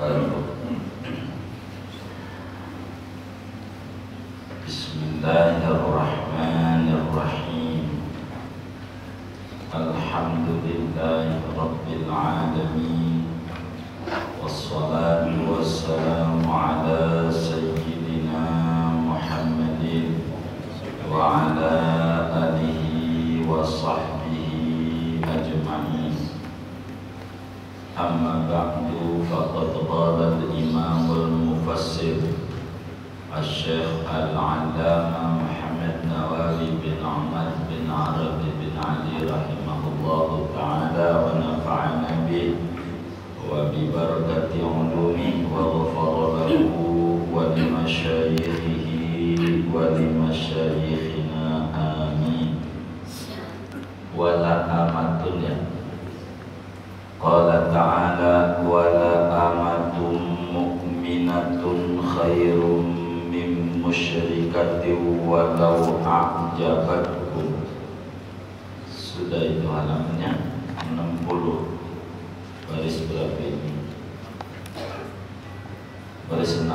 Bismillahirrahmanirrahim. Alhamdulillahirabbil alamin. Wassalatu wassalamu ala sayyidina Muhammadin wa ala alihi wa sahbihi ajma'in. Amma ba'du, faqad qala al-imam al-mufassir Al-Syekh Al-Allamah Muhammad Nawawi bin Ahmad bin Arabi bin Ali rahimahullahu ta'ala wa nafa'ana bih wa bi barakati ulumi wa ghafara lahu wa li masyayikhihi wa li masyayikhina amin. Wa la amatun ya qala ta'ala wa la amatum mu'minatun khairum musyrikatin walau a'jabatkum. Sudah itu halamannya 60. Baris berapa ini? Baris 6.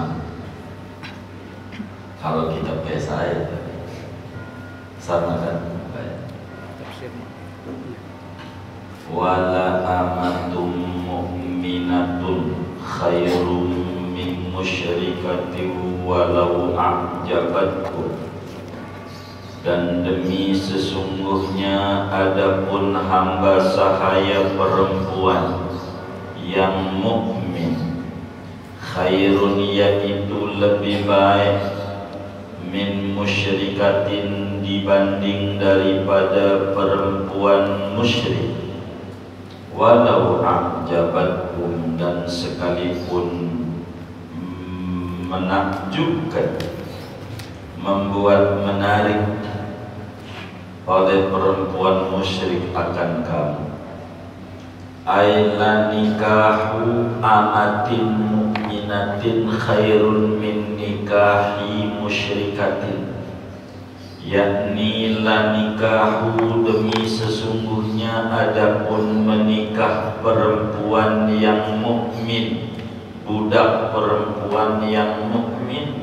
Kalau kita PSI sama kan? Wala amatum mu'minatun khairum min musyrikatin walau a'jabatkum. Dan demi sesungguhnya adapun hamba sahaya perempuan yang mukmin, khairun yaitu lebih baik, min musyrikatin dibanding daripada perempuan musyrik, walau a'jabatkum dan sekalipun menakjubkan, membuat menarik oleh perempuan musyrik akan kamu. Aila nikahu amatin mu'minatin khairun min nikahi musyrikatin. Yakni la nikahu, demi sesungguhnya adapun menikah perempuan yang mukmin, budak perempuan yang mukmin,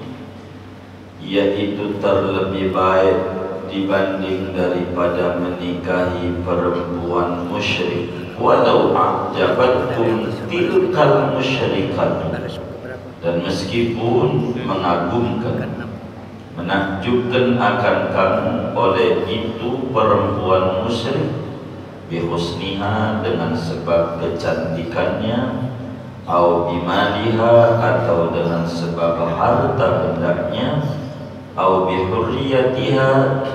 yaitu terlebih baik dibanding daripada menikahi perempuan musyrik. Walau a'jabatkum tilkal musyrikat, dan meskipun mengagumkan, menakjubkan akan kamu oleh itu perempuan musyrik, bihusniha, dengan sebab kecantikannya, au bimaliha, atau dengan sebab harta bendanya, au bihurriyatiha,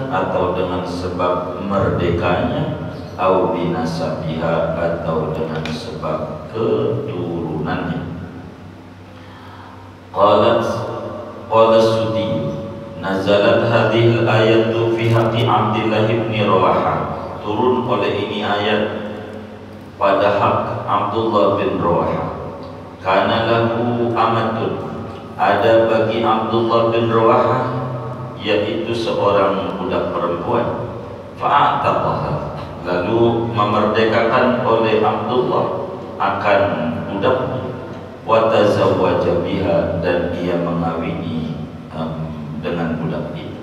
atau dengan sebab merdekanya, au binasabiha, atau dengan sebab keturunannya. Qala Sudi, nazalat hadhil ayatu fi haqqi Abdullah bin Rawahah. Turun oleh ini ayat pada hak Abdullah bin Rawahah. Kana lahu amatun, ada bagi Abdullah bin Rawahah yaitu seorang budak perempuan. Fa'ataqaha, lalu memerdekakan oleh Abdullah akan budaknya. Wa tazawwaja biha, dan ia mengawini dengan budak itu.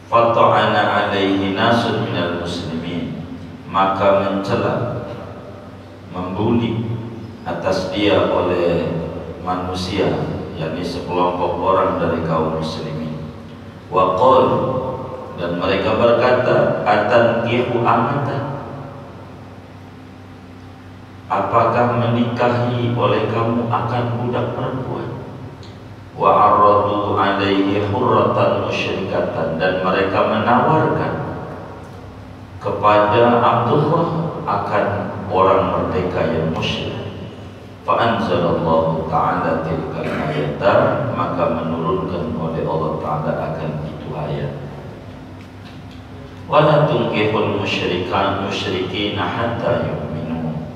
Fata'ana alaihi nasun minal muslimin, maka mencela, membuli atas dia oleh manusia, yakni sekelompok orang dari kaum muslimin. Wa qul, dan mereka berkata, atankihu amatan, apakah menikahi oleh kamu akan budak perempuan? Wa aradu alaihi hurratan musyrikatan, dan mereka menawarkan kepada Abdullah akan orang merdeka yang musyrik. Fa'anzalallahu ta'ala tilkal ayatan, maka menurunkan oleh Allah Ta'ala akan itu ayat. Wala tunkihul musyrikin hatta yu'minu,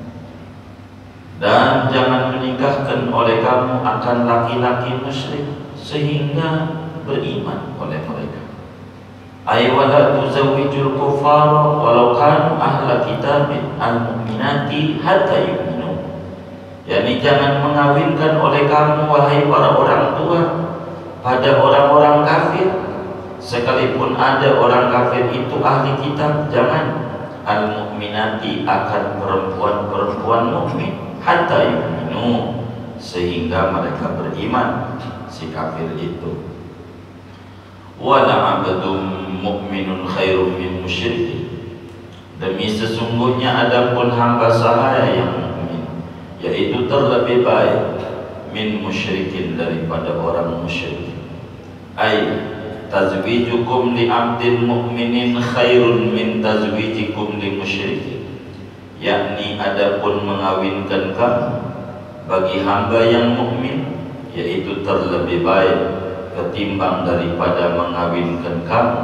dan jangan menikahkan oleh kamu akan laki-laki musyrik sehingga beriman oleh mereka. Ay wala tuzawwijul kuffara walau kanu ahla kitabin al-mu'minati hatta yu'minu, yakni jangan mengawinkan oleh kamu wahai para orang tua pada orang-orang kafir, sekalipun ada orang kafir itu ahli kitab. Jangan al-mu'minati akan perempuan-perempuan mukmin hatta yu'minu, sehingga mereka beriman si kafir itu. Wala 'abdun mu'minun khairum min musyrik, demi sesungguhnya adapun hamba sahaya yang mukmin, yaitu terlebih baik min musyrikin, daripada orang musyrik. Ai tazwijukum li 'abdin mu'minin khairun min tazwijikum li musyrikin, yakni adapun mengawinkan kamu bagi hamba yang mukmin, yaitu terlebih baik ketimbang daripada mengawinkan kamu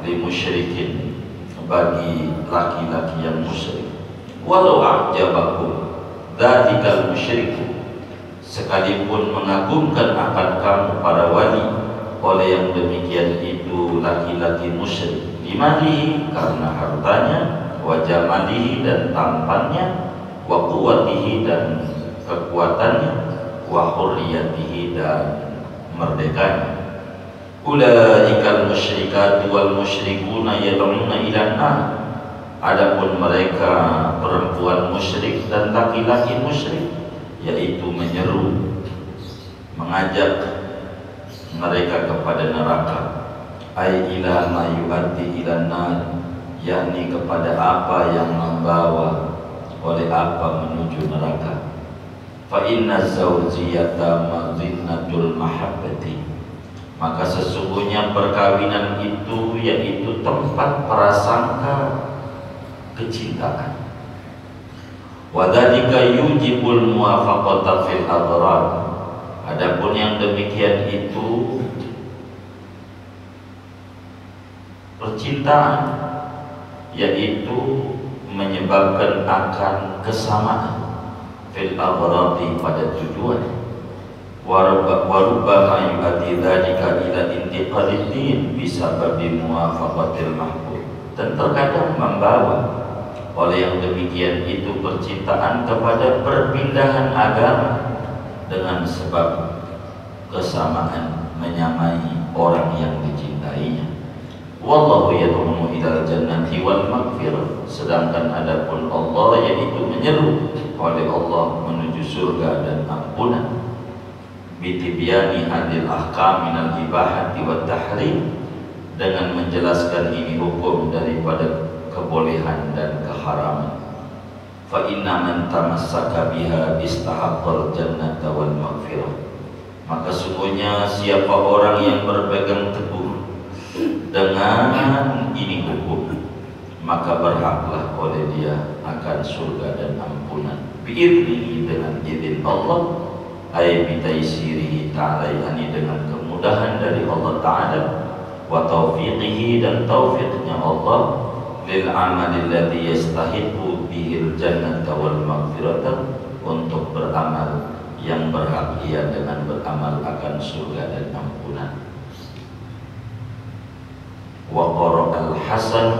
li musyrikin, bagi laki-laki yang musyrik. Walau a'jabakum dzakal musyriku, sekalipun mengagumkan akan kamu para wali oleh yang demikian itu laki-laki musyrik, limalihi, karena hartanya, wa jamalihi, dan tampannya, wa quwwatihi, dan kekuatannya, wa hurriyatihi, dan merdekanya. Ulaikal musyrikatu wal musyrikuna yad'una ilan nar, adapun mereka perempuan musyrik dan laki-laki musyrik, yaitu menyeru, mengajak mereka kepada neraka. Ai ila ma yu'addi ilan nar, yakni kepada apa yang membawa, oleh apa menuju neraka. Fa inna zawjiyata madinnatul mahabbati, maka sesungguhnya perkawinan itu yaitu tempat prasangka kecintaan. Wa dzalika yujibul muwafaqata fil adrar, adapun yang demikian itu percintaan yaitu menyebabkan akan kesamaan fil aghradi, pada tujuan. Warubbama yu'addi dzalika ila intiqalid din bisababi muwafaqatil mahbub, dan terkadang membawa oleh yang demikian itu percintaan kepada perpindahan agama dengan sebab kesamaan menyamai orang yang dicintainya. Wallahu yad'u ilal jannati wal maghfirah, sedangkan adapun Allah yaitu menyeru oleh Allah menuju surga dan ampunan. Bitibyani hadil ahkam minal ibahati wat tahrim, dengan menjelaskan ini hukum daripada kebolehan dan keharaman. Fa inna man tamassaka biha istahaqqal jannata wal maghfirah, maka sungguhnya siapa orang yang berpegang teguh dengan ini hukum, maka berhaklah oleh dia akan surga dan ampunan. Bi'idnihi, dengan izin Allah, ay bitaisirihi ta'ala, yakni dengan kemudahan dari Allah Ta'ala, wa taufiqihi, dan taufiqnya Allah, lil amalil ladzi yastahiqu bihil jannata wal maghfirata, untuk beramal yang berhak ia dengan beramal akan surga dan ampunan. Wa qara'al hasan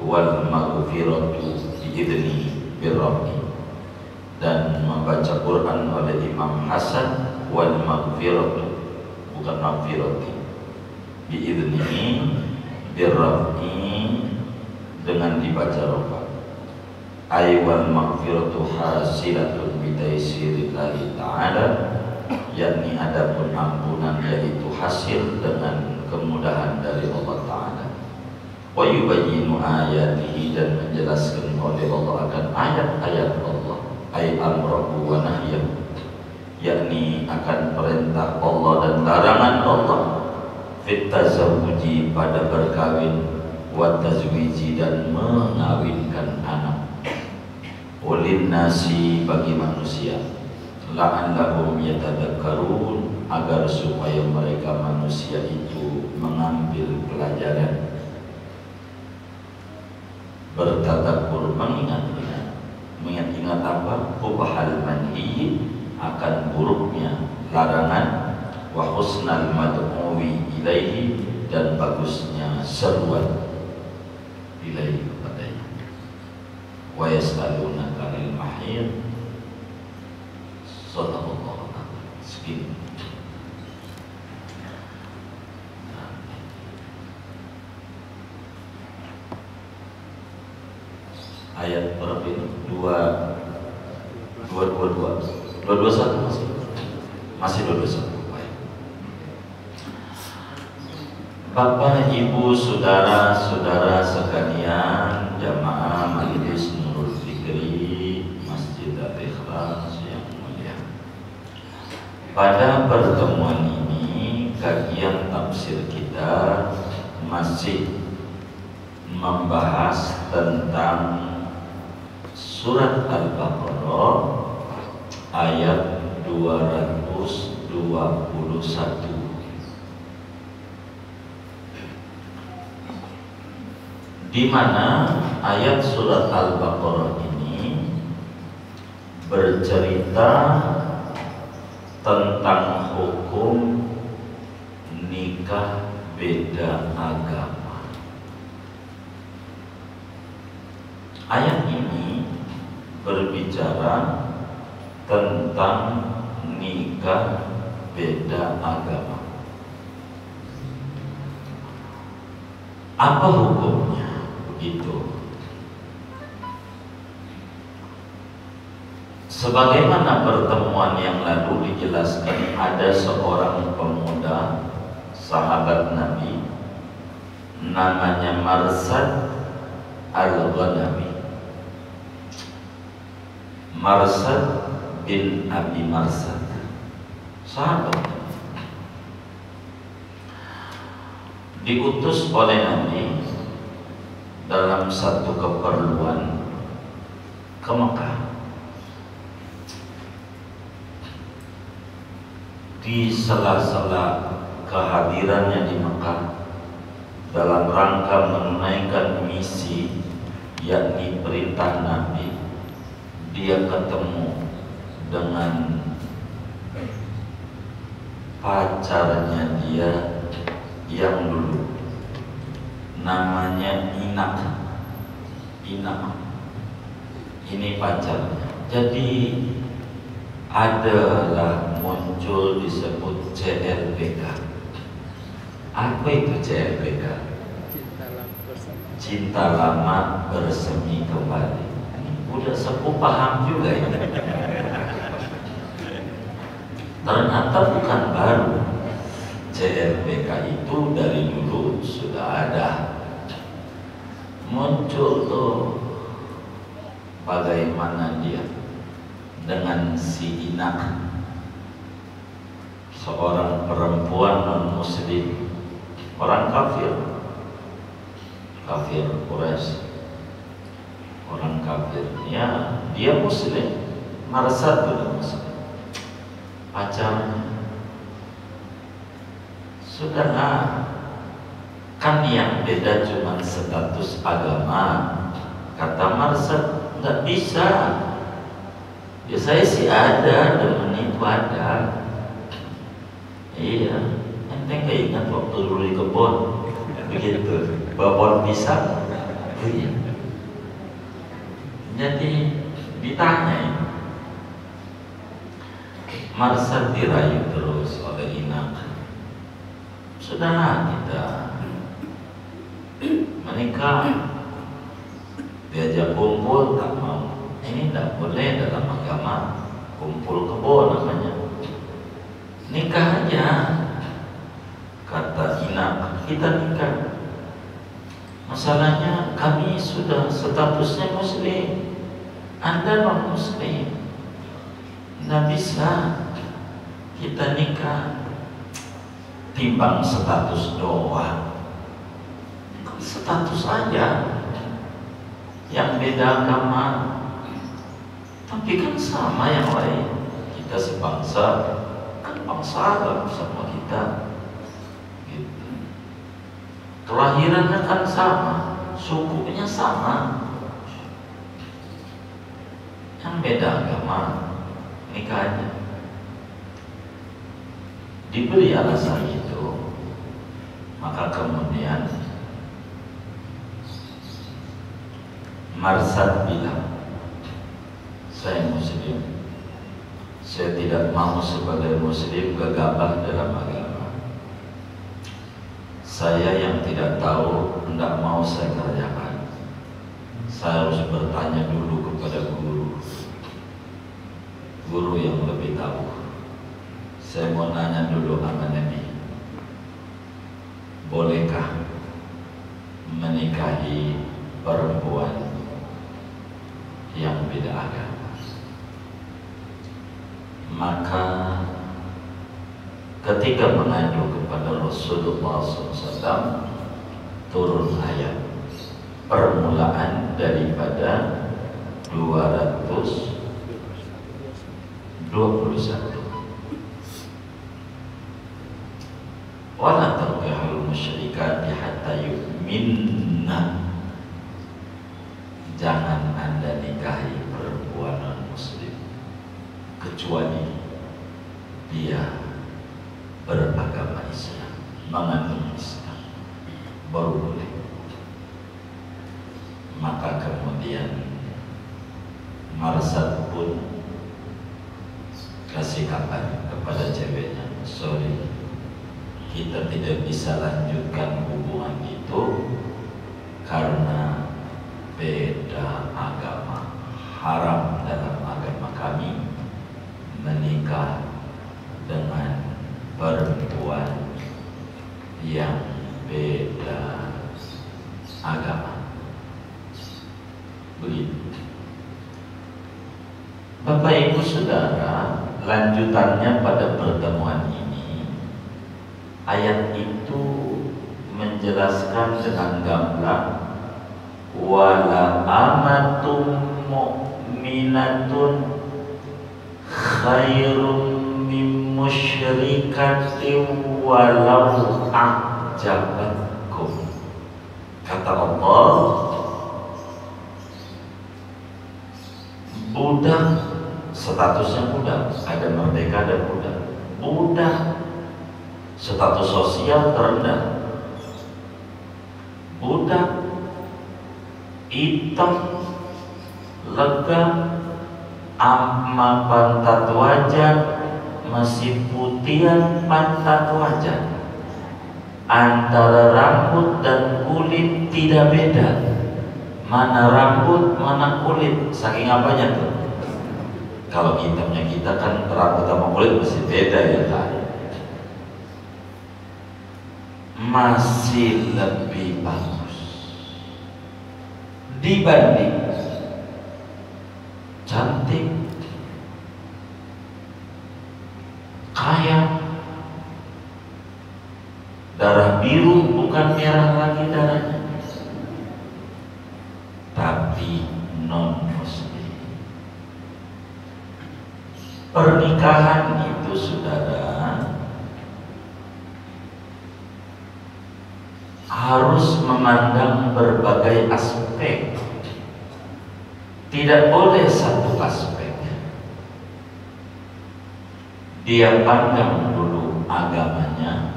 wal maghfiratu bi'idnihi birrabbi, dan membaca Quran oleh Imam Hasan, wal maghfiratu, bukan maghfirati, bi'idnihi birrabbi, dengan dibaca rafa. Ay wal maghfiratu hasilatun bitaisirillahi ta'ala, yakni adapun ampunan yaitu hasil dengan kemudahan dari Allah Ta'ala. Wa yubayyinu ayatihi, dan menjelaskan oleh Allah akan ayat-ayat Allah, ay amrahu wa nahyahu, yakni akan perintah Allah dan larangan Allah, fit tazawuji, pada berkawin, wa tazwiji, dan mengawinkan anak, ulin nasi, bagi manusia, la'allahum yatadakkarun, agar supaya mereka manusia itu mengambil pelajaran, bertadabur, mengingat apa? Qubhal manhi, akan buruknya larangan, wa husnal mad'uwi ilaihi, dan bagusnya seruan ilaihi, kepadanya. Wa yas'alunaka 'anil mahid, Sallallahu segini. Ayat berapa ini? 221 masih 221. Bapak, Ibu, saudara-saudara sekalian, jamaah Majelis Nurul Fikri Masjid Al-Ikhlas yang mulia. Pada pertemuan ini, kajian tafsir kita masih membahas tentang Surat Al-Baqarah ayat 221, di mana ayat Surat Al-Baqarah ini bercerita tentang hukum nikah beda agama. Ayat ini berbicara tentang nikah beda agama. Apa hukumnya? Begitu. Sebagaimana pertemuan yang lalu dijelaskan, ada seorang pemuda sahabat Nabi namanya Marsad Al-Ghanami. Marsad bin Abi Marsad, sahabat, diutus oleh Nabi dalam satu keperluan ke Mekah. Di sela-sela kehadirannya di Mekah dalam rangka menunaikan misi, yakni perintah Nabi, dia ketemu dengan pacarnya dia yang dulu, namanya Inak. Ini pacarnya. Jadi adalah muncul disebut CLBK. Apa itu CLBK? Cinta lama bersemi kembali. Udah sepuh paham juga ya. Ternyata bukan baru. CLBK itu dari dulu sudah ada. Muncul tuh bagaimana dia dengan si Inak, seorang perempuan non-muslim, orang kafir Quraisy, orang kafir. Ya, dia muslim, Marsad juga muslim. Pacarnya, sudahlah, kan yang beda cuma status agama. Kata Marsad, nggak bisa. Ya saya sih ada, demen itu ada. Iya, ente keinget waktu dulu di kebun, begitu, bawa pisang. Iya. Jadi ditanya, Marsad dirayu terus oleh Inak. Sudahlah kita menikah, diajak kumpul tak mau. Ini tidak boleh dalam agama, kumpul kebo namanya. Nikah aja, kata Inak, kita nikah. Masalahnya kami sudah statusnya muslim, Anda non muslim, nggak bisa kita nikah. Timbang status doang, status aja, yang beda agama, tapi kan sama yang lain. Kita sebangsa, kan bangsa Arab sama kita, gitu. Kelahirannya kan sama, sukunya sama, yang beda agama, nikahnya. Diberi alasan itu, maka kemudian Marsad bilang, saya muslim, Saya tidak mau sebagai muslim gegabah dalam agama. Saya yang tidak tahu, tidak mau saya kerjakan. Saya harus bertanya dulu kepada guru yang lebih tahu. Saya mau nanya dulu sama Nabi, bolehkah menikahi perempuan yang beda agama? Maka ketika mengadu kepada Rasulullah SAW, turun ayat permulaan daripada 221. Wala tankihul musyrikati hatta yu'minna. Jangan Anda nikahi perempuan non-muslim kecuali dia beragama Islam, mengandung Islam, baru boleh. Maka kemudian Marsad pun kasih kabar kepada ceweknya, sorry, kita tidak bisa lanjutkan hubungan itu karena beda agama. Haram dalam agama kami menikah dengan perempuan yang beda agama. Begitu. Bapak Ibu Saudara, lanjutannya pada pertemuan ini, ayat itu menjelaskan dengan gamblang, wala amatum mu'minatun khairum min musyrikatin walau a'jabatkum. Kata Allah, budak, statusnya budak, ada merdeka dan budak. Budak, status sosial terendah. Budak hitam, legam, amma pantat wajah, masih putihan pantat wajah. Antara rambut dan kulit tidak beda. Mana rambut, mana kulit, saking apanya tuh? Kalau hitamnya kita kan rambut sama kulit masih beda ya kan? Masih lebih bagus dibanding cantik, kaya, darah biru bukan merah lagi darahnya, tapi non-muslim. Pernikahan itu saudara harus memandang berbagai aspek. Tidak boleh satu aspek. Dia pandang dulu agamanya,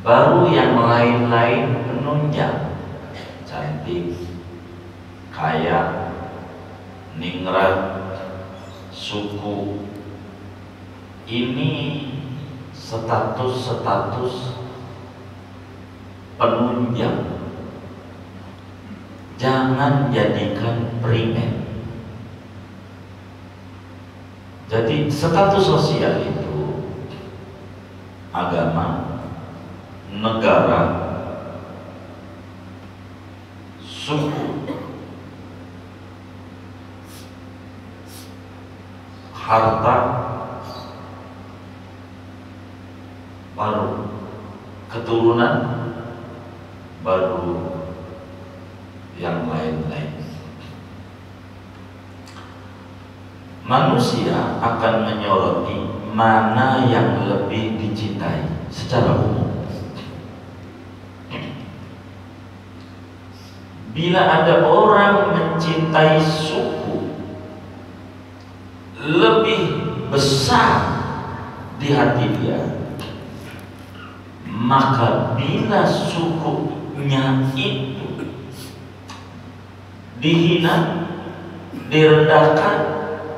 baru yang lain-lain menunjang. Cantik, kaya, ningrat, suku. Ini status-status penunjang. Jangan jadikan primer. Jadi status sosial itu agama, negara, suku, harta, baru keturunan, baru yang lain-lain. Manusia akan menyoroti mana yang lebih dicintai secara umum. Bila ada orang mencintai suku lebih besar di hati dia, maka bila sukunya itu dihina, direndahkan,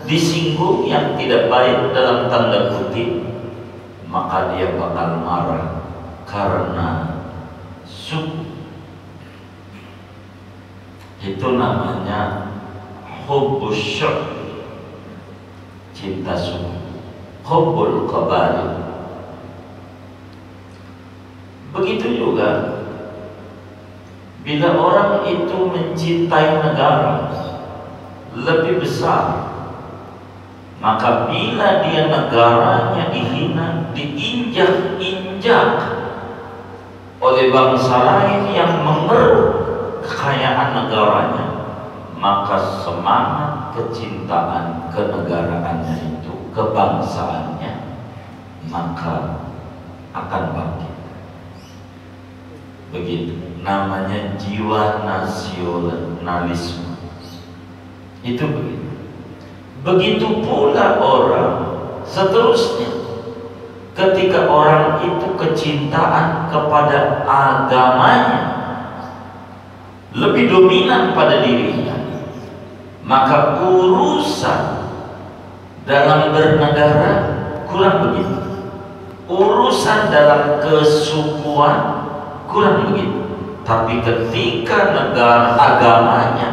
disinggung yang tidak baik dalam tanda kutip, maka dia bakal marah karena suku. Itu namanya hubbus syu'b, cinta suku, hubbul qabail. Begitu juga bila orang itu mencintai negara lebih besar, maka bila dia negaranya dihina, diinjak-injak oleh bangsa lain yang mengeruk kekayaan negaranya, maka semangat kecintaan kenegaraannya itu, kebangsaannya, maka akan bangkit. Begitu, namanya jiwa nasionalisme. Itu begitu. Begitu pula orang seterusnya. Ketika orang itu kecintaan kepada agamanya lebih dominan pada dirinya, maka urusan dalam bernegara kurang begitu. Urusan dalam kesukuan kurang begitu. Tapi ketika negara agamanya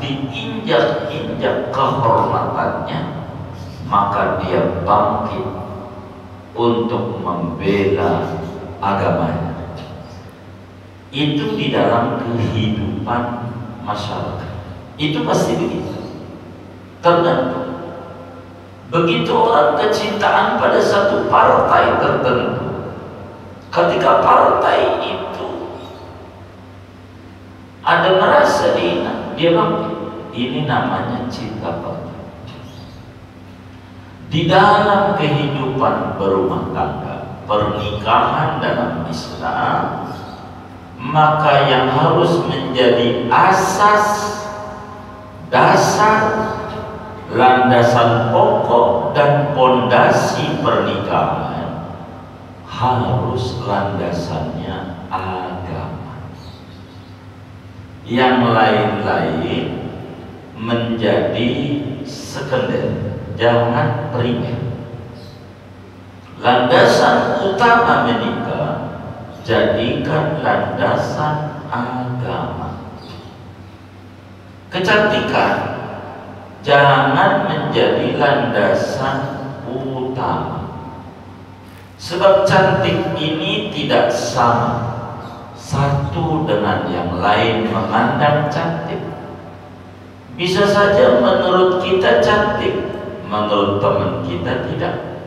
diinjak-injak kehormatannya, maka dia bangkit untuk membela agamanya. Itu di dalam kehidupan masyarakat. Itu pasti begitu. Tergantung. Begitu orang kecintaan pada satu partai tertentu, ketika partai itu ada merasa dihina, dia bangkit. Ini namanya cinta partai. Di dalam kehidupan berumah tangga, pernikahan dalam Islam, maka yang harus menjadi asas, dasar, landasan pokok dan pondasi pernikahan harus landasannya agama. Yang lain-lain menjadi sekunder, jangan primer. Landasan utama menikah jadikan landasan agama. Kecantikan jangan menjadi landasan utama, sebab cantik ini tidak sama satu dengan yang lain memandang cantik. Bisa saja menurut kita cantik, menurut teman kita tidak.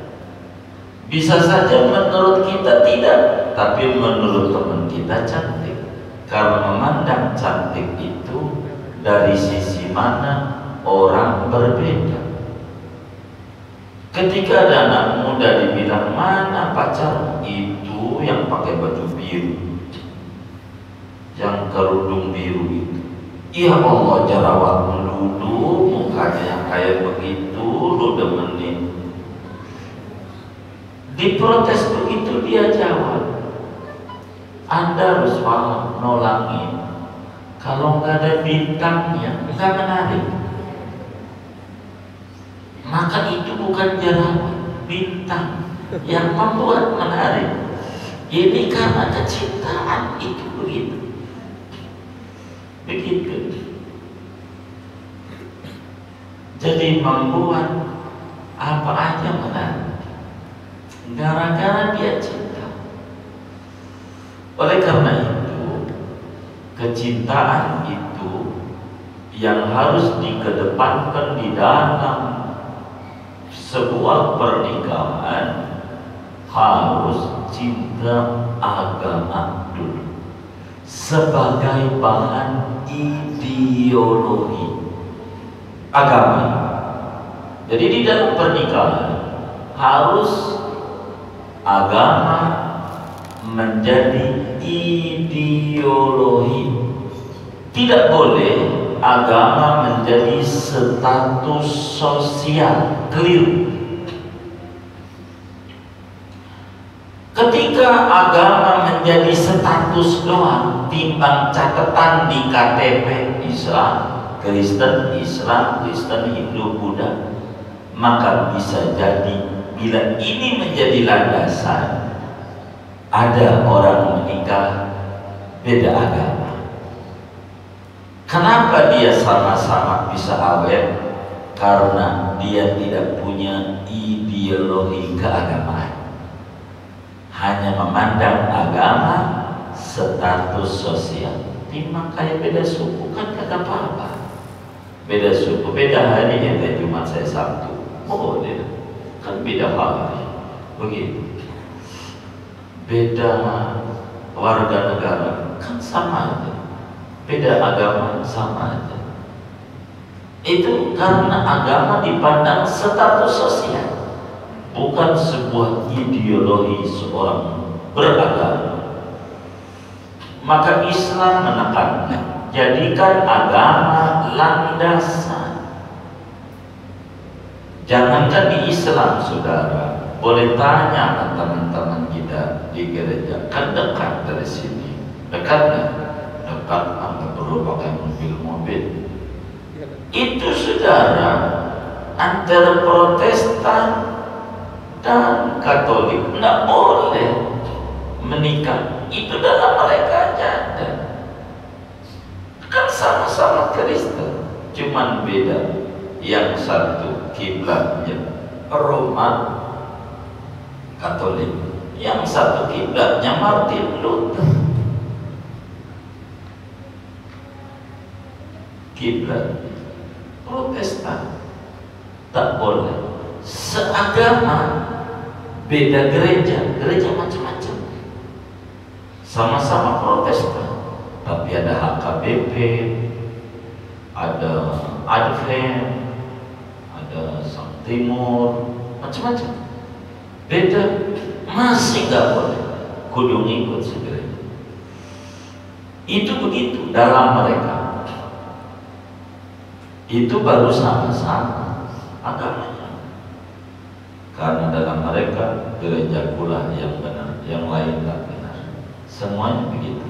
Bisa saja menurut kita tidak, tapi menurut teman kita cantik. Karena memandang cantik itu dari sisi mana orang berbeda. Ketika ada anak muda dibilang, mana pacar? Itu yang pakai baju biru, yang kerudung biru itu. Ya Allah, jerawat melulu, mukanya yang kayak begitu, lu demenin. Diprotes begitu, dia jawab, Anda harus paham, nolangin. Kalau nggak ada bintangnya, nggak menarik. Maka itu bukan jerawat, bintang yang membuat menarik. Ini karena kecintaan itu begitu. Begitu. Jadi membuat apa aja menarik gara-gara dia cinta. Oleh karena itu, kecintaan itu yang harus dikedepankan di dalam sebuah pernikahan, harus cinta agama dulu sebagai bahan ideologi agama. Jadi di dalam pernikahan harus agama menjadi ideologi. Tidak boleh agama menjadi status sosial. Keliru. Ketika agama menjadi status doang, timbang catatan di KTP Islam, Kristen, Islam, Kristen, Hindu, Buddha, maka bisa jadi bila ini menjadi landasan, ada orang menikah beda agama. Kenapa dia sama-sama bisa awet? Karena dia tidak punya ideologi keagamaan, hanya memandang agama status sosial. Timbang kayak beda suku kan kagak apa-apa. Beda suku, beda hari, ente Jumat saya Sabtu, boleh kan beda hari, begitu. Beda warga negara kan sama aja, beda agama sama aja. Itu karena agama dipandang status sosial, bukan sebuah ideologi seorang beragama. Maka Islam menekankan, jadikan agama landasan. Jangankan di Islam, saudara, boleh tanya ke teman-teman kita di gereja, kan dekat dari sini, dekat nggak? Dekat, nggak perlu pakai mobil. Itu saudara, antara Protestan dan Katolik nggak boleh menikah. Itu dalam mereka aja ada. Kan sama-sama Kristen, cuman beda. Yang satu kiblatnya Roma Katolik, yang satu kiblatnya Martin Luther. Kiblat Protestan tak boleh seagama, beda gereja, gereja macam-macam, sama-sama Protestan, tapi ada HKBP, ada Advent, ada Sang Timur, macam-macam, beda, masih nggak boleh, kudu ngikut segereja. Itu begitu dalam mereka. Itu baru sama-sama agamanya, karena dalam mereka gereja pula yang benar, yang lain tak benar, semuanya begitu.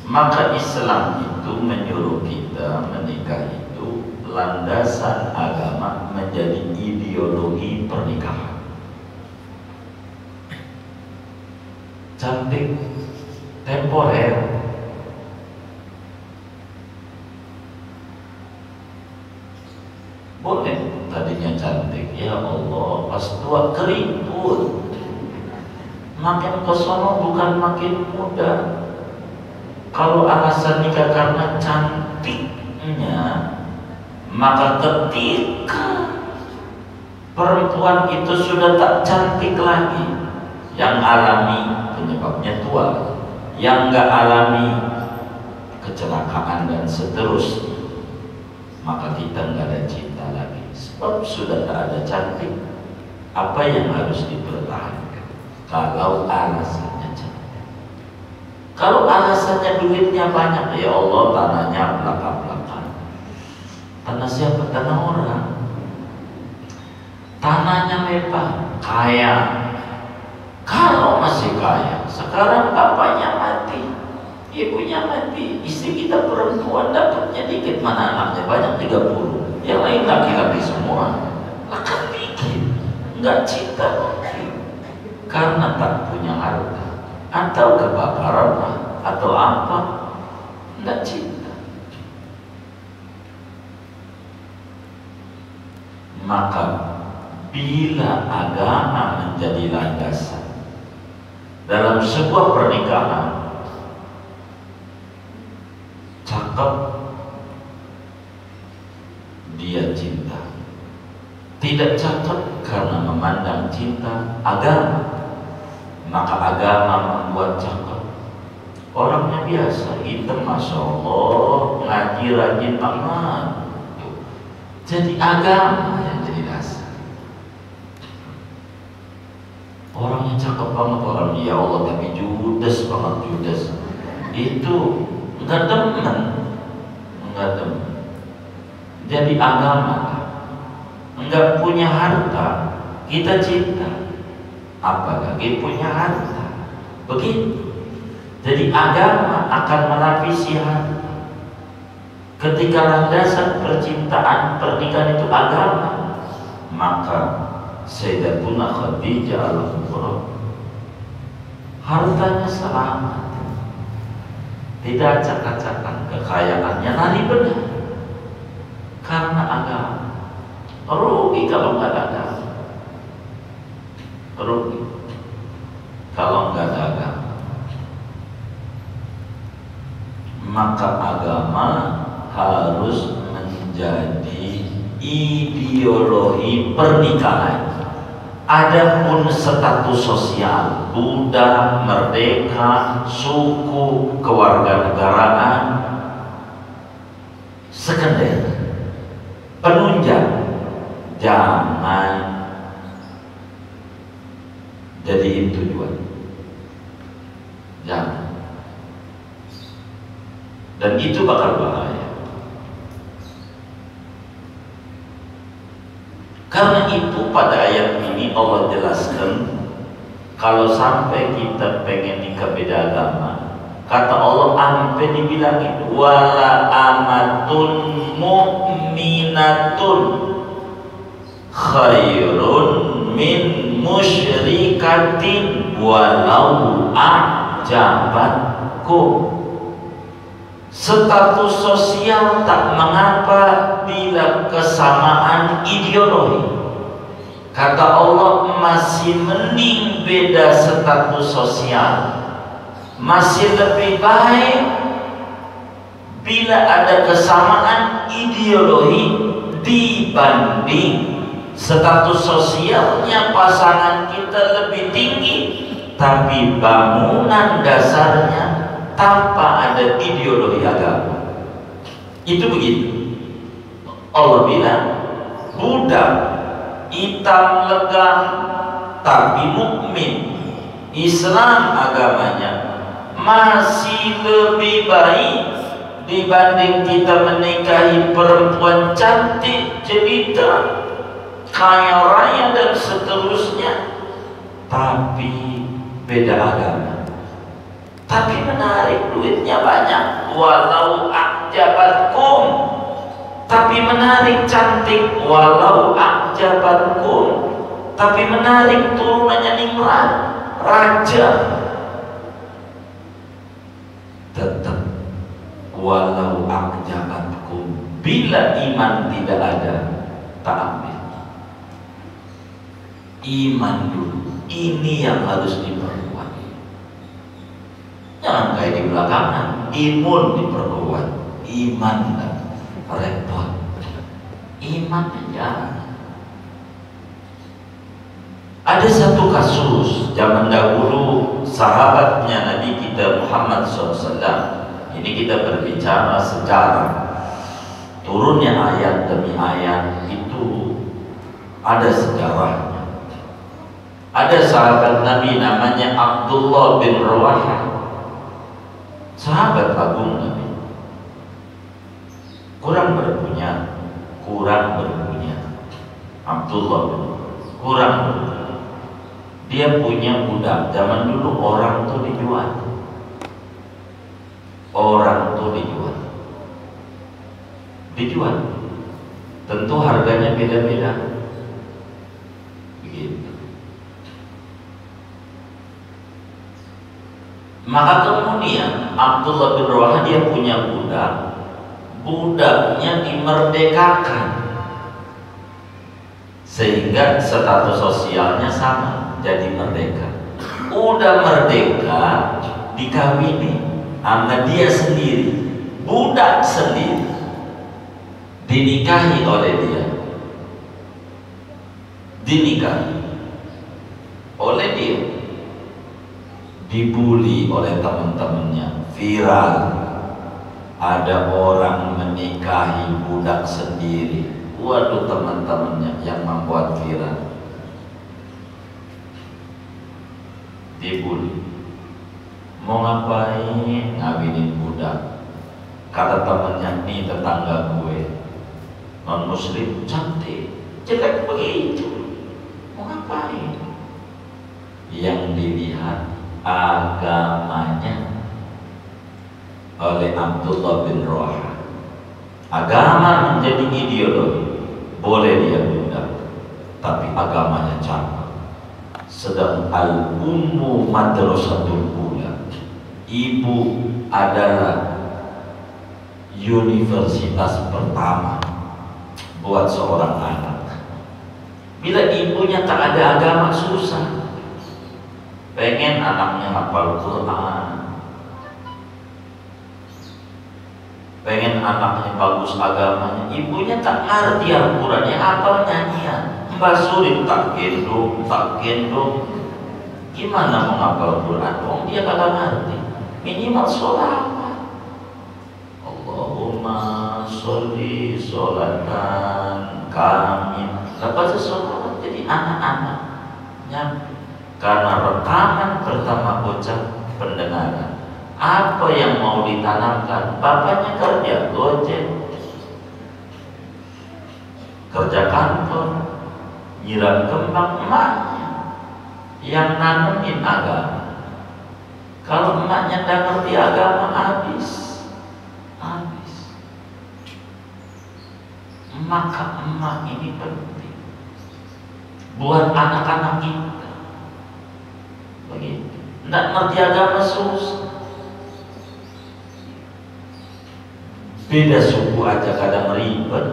Maka Islam itu menyuruh kita menikah itu landasan agama menjadi ideologi pernikahan. Cantik temporer, boleh tadinya cantik, ya Allah, pas tua keriput, makin kesono bukan makin muda. Kalau alasan nikah karena cantiknya, maka ketika perempuan itu sudah tak cantik lagi, yang alami penyebabnya tua, yang nggak alami kecelakaan dan seterusnya, maka kita nggak ada cinta lagi, sebab sudah tak ada cantik. Apa yang harus dipertahankan? Kalau alasannya cantik. Kalau alasannya duitnya banyak, ya Allah, tanahnya belakang-belakang. Tanah siapa? Tanah orang. Tanahnya lebar, kaya. Kalau masih kaya, sekarang bapaknya mati, ibunya mati, istri kita perempuan dapatnya dikit, mana anaknya banyak 30, yang lain laki-laki semua, akan dikit, nggak cinta lagi, karena tak punya harta, atau kebakaran atau apa, nggak cinta. Maka bila agama menjadi landasan dalam sebuah pernikahan, cakep, dia cinta. Tidak cakep karena memandang cinta agama, maka agama membuat cakep. Orangnya biasa, hitam, masya Allah, ngaji rajin banget. Jadi agama yang jadi dasar. Orangnya cakep banget, orang ya Allah, tapi judes banget, judes. Itu enggak demen, enggak demen. Jadi agama, enggak punya harta, kita cinta. Apalagi punya harta, begitu. Jadi agama akan melapisi harta. Ketika landasan penciptaan pernikahan itu agama, maka Sayyidatuna Khadijah al-Kubra hartanya selamat, tidak acak-acakan, kekayaannya lari benar karena agama. Rugi kalau nggak ada agama, rugi kalau nggak ada agama. Maka agama harus menjadi ideologi pernikahan. Adapun status sosial, Buddha, merdeka, suku, kewarganegaraan, sekunder, penunjang, jangan jadiin tujuan, jangan. Dan itu bakal bahaya. Karena itu pada ayat ini Allah jelaskan, kalau sampai kita pengen nikah beda agama, kata Allah sampai dibilangin wala amatun mu'minatun khairun min musyrikatin walau a'jabatkum. Status sosial tak mengapa bila kesamaan ideologi. Kata Allah masih mending beda status sosial, masih lebih baik bila ada kesamaan ideologi dibanding status sosialnya pasangan kita lebih tinggi tapi bangunan dasarnya tanpa ada ideologi agama. Itu begitu. Allah bilang budak hitam legam tapi mukmin, Islam agamanya masih lebih baik dibanding kita menikahi perempuan cantik, jelita, kaya raya dan seterusnya tapi beda agama. Tapi menarik, duitnya banyak, walau a'jabatkum. Tapi menarik, cantik, walau a'jabatkum. Tapi menarik, turunannya Nimrod, raja. Tetap walau a'jabatkum. Bila iman tidak ada, tak ambil. Iman dulu, ini yang harus diperlukan. Jangan kayak di belakangan, imun diperkuat, iman dan repot, iman aja. Ada satu kasus zaman dahulu sahabatnya Nabi kita Muhammad SAW. Ini kita berbicara sejarah turunnya ayat demi ayat itu ada sejarahnya. Ada sahabat Nabi namanya Abdullah bin Rawaha, sahabat agung Nabi, kurang berpunya, Abdullah bin kurang berpunya. Dia punya budak. Zaman dulu orang tuh dijual, tentu harganya beda-beda, begitu. Maka kemudian Abdullah bin Rawaha dia punya budak, budaknya dimerdekakan sehingga status sosialnya sama, jadi merdeka. Udah merdeka dikawini sama dia sendiri, budak sendiri, dinikahi oleh dia, dibully oleh teman-temannya, viral. Ada orang menikahi budak sendiri. Waduh, teman-temannya yang membuat viral dibully. Mau ngapain ngawinin budak? Kata temannya, nih tetangga gue non muslim cantik, jelek begitu, mau ngapain? Yang dilihat agamanya oleh Abdullah bin Rawaha. Agama menjadi ideologi, boleh dia pindah, tapi agamanya cakap. Sedang al-ummu madrasatul ula, ibu adalah universitas pertama buat seorang anak. Bila ibunya tak ada agama, susah. Pengen anaknya hafal Quran, pengen anaknya bagus agamanya, ibunya tak ngerti Al-Qurannya, hafal nyanyian. Mbak Suri tak gendong, gimana mau hafal Quran? Oh, dia kagak ngerti. Minimal sholat. Allahumma sholli sholatan kamil. Lepas sholat jadi anak-anaknya, karena rekaman pertama bocah pendengaran. Apa yang mau ditanamkan? Bapaknya kerja gojek, kerja kantor, nyiram kembang, emaknya yang nanemin agama. Kalau emaknya tidak ngerti agama, habis. Maka emak ini penting buat anak-anak kita. Begitu. Tidak ngerti agama susah. Beda suku aja kadang ribet.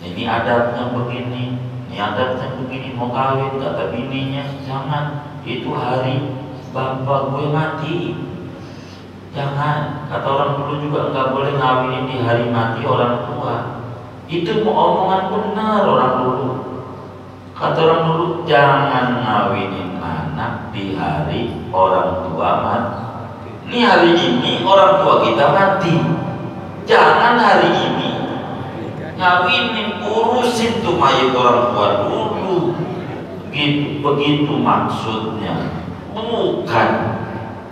Ini adatnya begini, ini adatnya begini. Mau kawin kata bininya, jangan, itu hari bapak gue mati. Jangan, kata orang dulu juga nggak boleh ngawinin di hari mati orang tua. Itu omongan benar orang dulu. Kata orang dulu, jangan ngawinin anak di hari orang tua mati. Ini hari ini orang tua kita mati, jangan hari ini ngawinin, urusin tuh mayat orang tua dulu. Begitu maksudnya. Bukan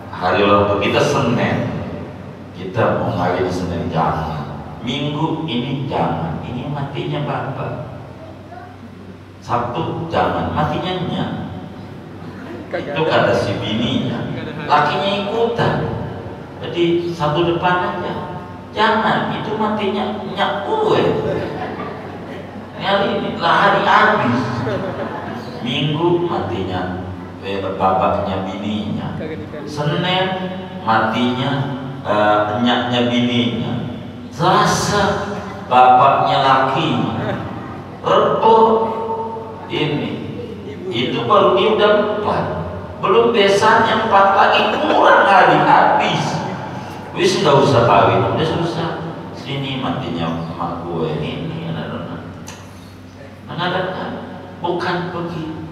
hari orang tua kita Senin, kita mau ngawin Senin, jangan. Minggu ini jangan, ini matinya bapak. Sabtu jangan, matinya nyak. Itu kata si bininya, lakinya ikutan. Jadi Sabtu depan aja, jangan, itu matinya nyak gue. Hari habis. Minggu matinya bapaknya bininya. Senin matinya nyaknya bininya. Selasa bapaknya laki. Rebo ini, itu baru dia udah 4, belum besarnya 4 lagi, kurang hari habis. Wis nggak usah kawin, udah susah. Sini matinya emak gue ini, mana bukan begitu.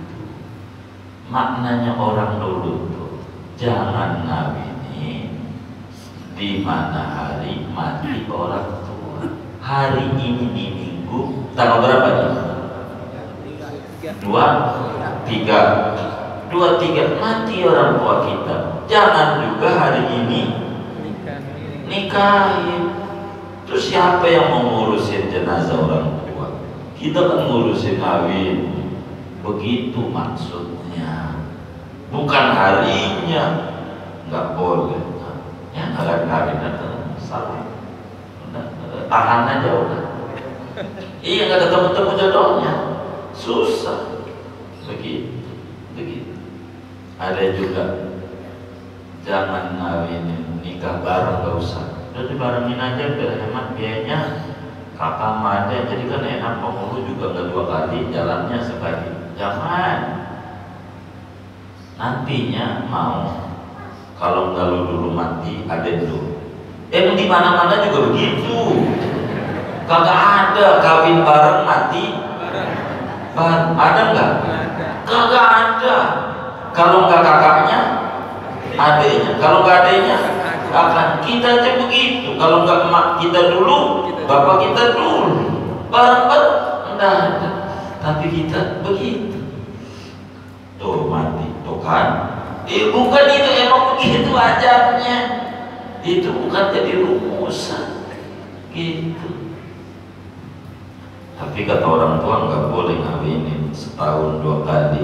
Maknanya orang dulu tuh, jangan ngawinin di mana hari mati orang tua. Hari ini di Minggu tanggal berapa nih? 23 mati orang tua kita. Jangan juga hari ini nikahin. Terus siapa yang mau ngurusin jenazah orang tua? Kita kan ngurusin kawin. Begitu maksudnya. Bukan harinya. Nggak boleh. Ya nggak kawin atau salah. Tahan aja udah. Iya, nggak ketemu-temu jodohnya, susah. Begitu. Ada juga, jangan ngawinin, nikah bareng nggak usah. Udah dibarengin aja biar hemat biayanya. Kakak ada, jadi kan enak, penghulu juga nggak 2 kali, jalannya sekali. Jangan. Nantinya mau, kalau nggak lu dulu mati, ada dulu. Di mana-mana juga begitu. Kagak ada kawin bareng mati bareng. Ada nggak? Kagak ada. Kalau nggak kakaknya, adiknya. Kalau nggak adiknya, kakak. Kita aja begitu. Kalau nggak emak kita dulu, bapak kita dulu. Bareng-bareng nggak ada. Tapi kita begitu. Tuh mati, tuh kan? Bukan itu, emang begitu ajarnya. Itu bukan jadi rumusan gitu. Tapi kata orang tua nggak boleh ngawinin setahun 2 kali.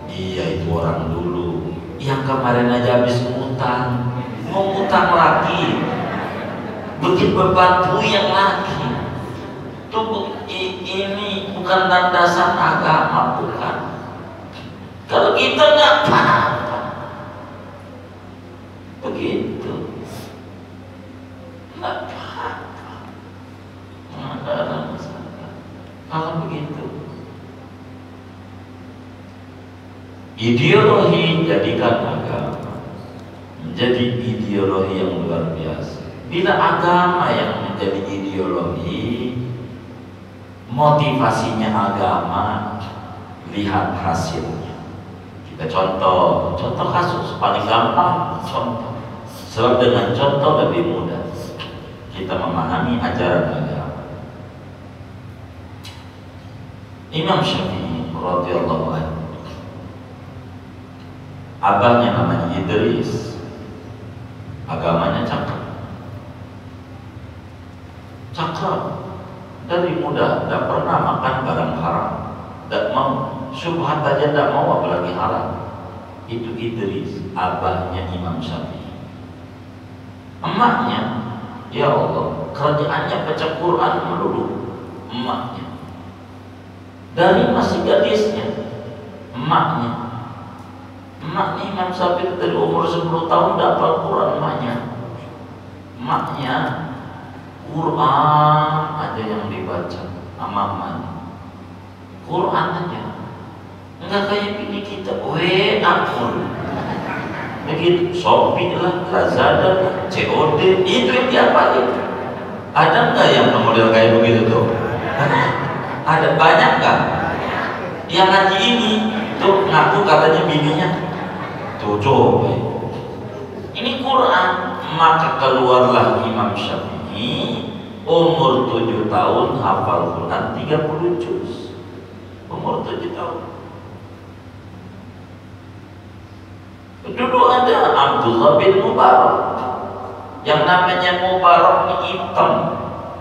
Iya, itu orang dulu. Yang kemarin aja habis ngutang, mau ngutang lagi. bikin bebatu yang lagi. Ini bukan landasan agama, bukan. Kalau kita nggak apa-apa, begitu, nggak apa-apa, nggak ada masalah. Kalau begitu, ideologi jadikan agama menjadi ideologi yang luar biasa. Bila agama yang menjadi ideologi, motivasinya agama, lihat hasilnya. Kita contoh kasus paling gampang, contoh. Sebab dengan contoh lebih mudah kita memahami ajaran agama. Imam Syafi'i radhiyallahu anhu, abahnya namanya Idris, agamanya cakep. Dari muda, tidak pernah makan barang haram, tidak mau syubhat aja, tidak mau apalagi haram. Itu Idris, abahnya Imam Syafi'i. Emaknya, ya Allah, kerjaannya baca Quran melulu. Emaknya, dari masih gadisnya, emaknya Imam Syafi'i dari umur 10 tahun udah hafal Quran. Emaknya Quran aja yang dibaca mamanya, Quran aja, enggak kayak bini kita, akun begitu, Shopee lah, Lazada lah, COD, itu yang dihafalin. Ada nggak yang model kayak begitu tuh? Ada banyak nggak? Yang ngaji ini tuh ngaku katanya bininya tuh, coba ini Quran. Maka keluarlah Imam Syafi'i, umur 7 tahun hafal Quran 30 juz. Umur 7 tahun. Dulu ada Abdullah bin Mubarak, yang namanya Mubarak ini hitam,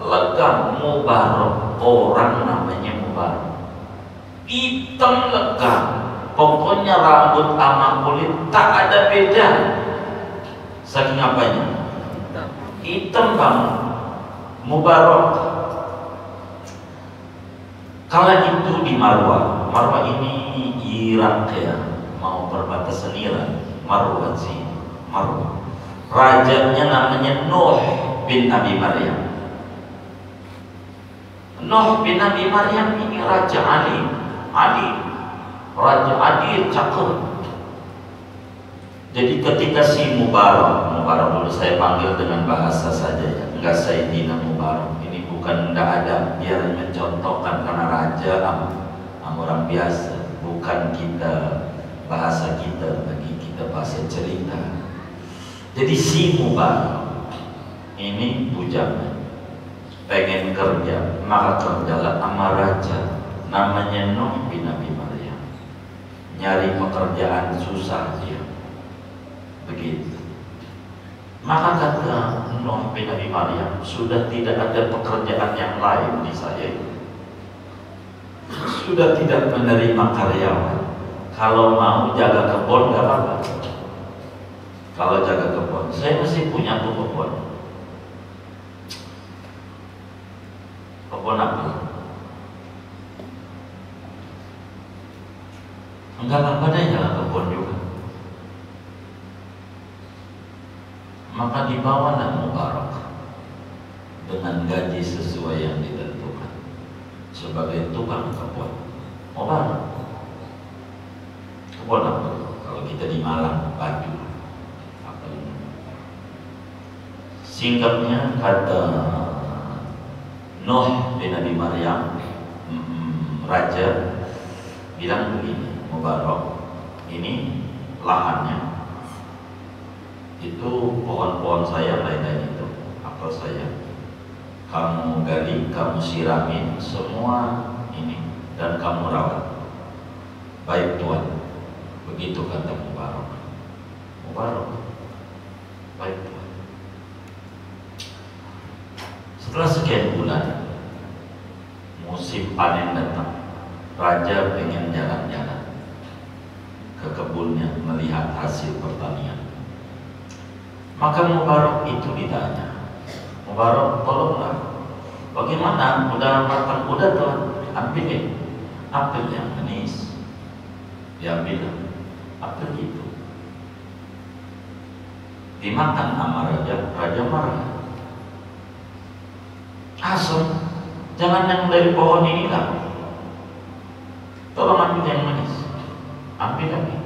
legam. Mubarak, orang namanya Mubarak, hitam legam. Pokoknya rambut sama kulit tak ada beda. Saking apanya? Hitam banget. Mubarak. Kala itu di Marwah. Marwah ini Irak ya, mau perbatasan Iran. Marwah sih, Marwah. Rajanya namanya Nuh bin Abi Maryam. Nuh bin Abi Maryam ini Raja Ali. Raja adil, cakep. Jadi ketika si Mubarak dulu saya panggil dengan bahasa saja ya, enggak Sayyidina Mubarak. Ini bukan enggak ada, biar mencontohkan karena raja sama orang biasa, bukan kita bahasa kita, bagi kita bahasa cerita. Jadi si Mubarak ini bujangan, pengen kerja, maka kerjalah sama raja namanya Nuh bin Abi Maryam. Nyari pekerjaan susah dia, begitu. Maka kata Nuh bin Abi Maryam, sudah tidak ada pekerjaan yang lain di saya, sudah tidak menerima karyawan. Kalau mau jaga kebun gak apa-apa. Kalau jaga kebun, saya masih punya tuh kebun. Kebun apa? Enggak apa-apa deh, jaga kebun juga. Maka dibawalah Mubarak dengan gaji sesuai yang ditentukan sebagai tukang kebun. Mubarak kebun apa? Kalau kita di Malang, baju apa ini? Singkatnya kata Nuh bin Abi Maryam, raja bilang begini, Mubarak, ini lahannya itu pohon-pohon saya, lain-lain itu apel saya, kamu gali, kamu siramin semua ini dan kamu rawat. Baik Tuan, begitu kata Mubarak. Baik Tuan. Setelah sekian bulan, musim panen datang. Raja pengen jalan-jalan ke kebunnya melihat hasil pertanian. Maka Mubarak itu ditanya, Mubarak, tolonglah. Bagaimana? Udah makan, udah tuan, ambilin apel yang manis, diambil apel gitu, dimakan sama raja, raja marah. Asam, jangan yang dari pohon ini lah. Tolong ambil yang manis, ambil lagi.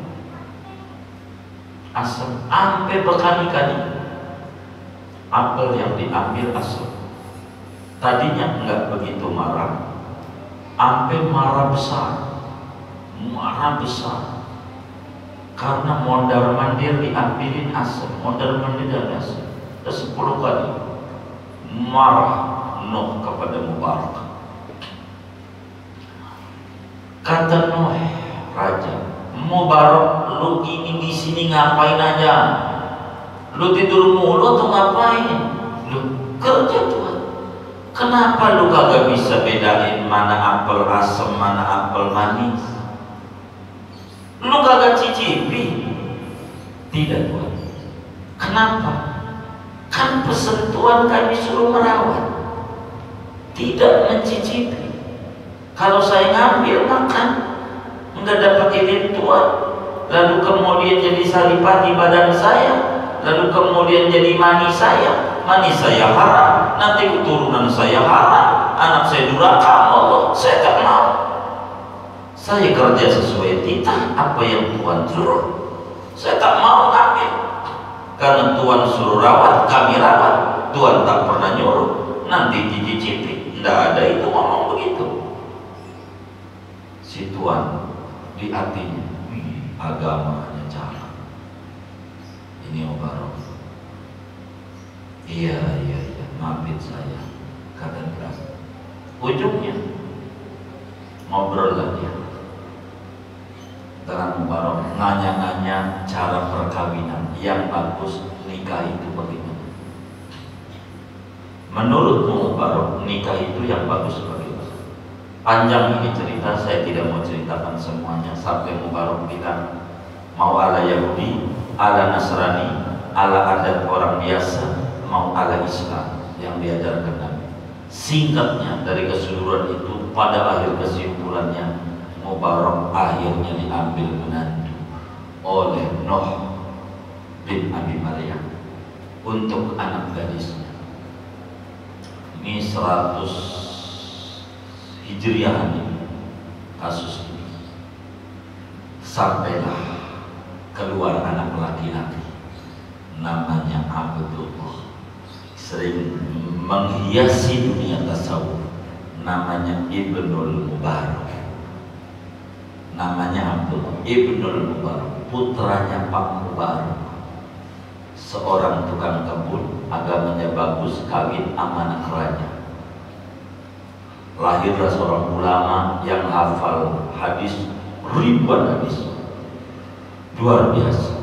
Asam, sampai berkali-kali apel yang diambil asam. Tadinya enggak begitu marah, sampai marah besar, karena mondar mandir diambilin asam, mondar mandir dan asam. 10 kali marah Nuh kepada Mubarak. Kata Nuh, raja, Mubarak, lu ini di sini ngapain aja? Lu tidur mulu atau ngapain? Lu kerja Tuhan. Kenapa lu kagak bisa bedain mana apel asam, mana apel manis? Lu kagak cicipi? Tidak Tuhan. Kenapa? Kan pesen Tuhan kami suruh merawat, tidak mencicipi. Kalau saya ngambil makan, enggak dapat izin Tuhan, lalu kemudian jadi saripati badan saya, lalu kemudian jadi mani saya haram, nanti keturunan saya haram, anak saya durhaka, Allah, saya tak mau. Saya kerja sesuai titah apa yang Tuhan suruh. Saya tak mau ngambil, karena Tuhan suruh rawat, kami rawat. Tuhan tak pernah nyuruh, nanti dicicipi. Tidak ada itu ngomong begitu. Si Tuhan di hatinya, agamanya cara. Ini Mubarak. Iya, maafin saya, kata dia. Ujungnya ngobrol lagi dengan Mubarak, nanya-nanya cara perkawinan yang bagus, nikah itu bagaimana? Menurut Mubarak, nikah itu yang bagus bagaimana? Panjang ini cerita, saya tidak mau ceritakan semuanya. Sampai Mubarak bilang, mau ala Yahudi, ala Nasrani, ala adat orang biasa, mau ala Islam yang diajarkan Nabi. Singkatnya dari keseluruhan itu, pada akhir kesimpulannya, Mubarak akhirnya diambil menantu oleh Nuh bin Abi Maryam untuk anak gadisnya. Ini 100 Hijriah ini kasus ini. Sampailah keluar anak laki-laki namanya Abdullah, sering menghiasi dunia tasawuf, namanya Ibnul Mubarak. Namanya Abdullah Ibnul Mubarak, putranya Pak Mubarak, seorang tukang kebun, agamanya bagus, kawin sama anak raja. Lahirlah seorang ulama yang hafal hadis, ribuan hadis, luar biasa.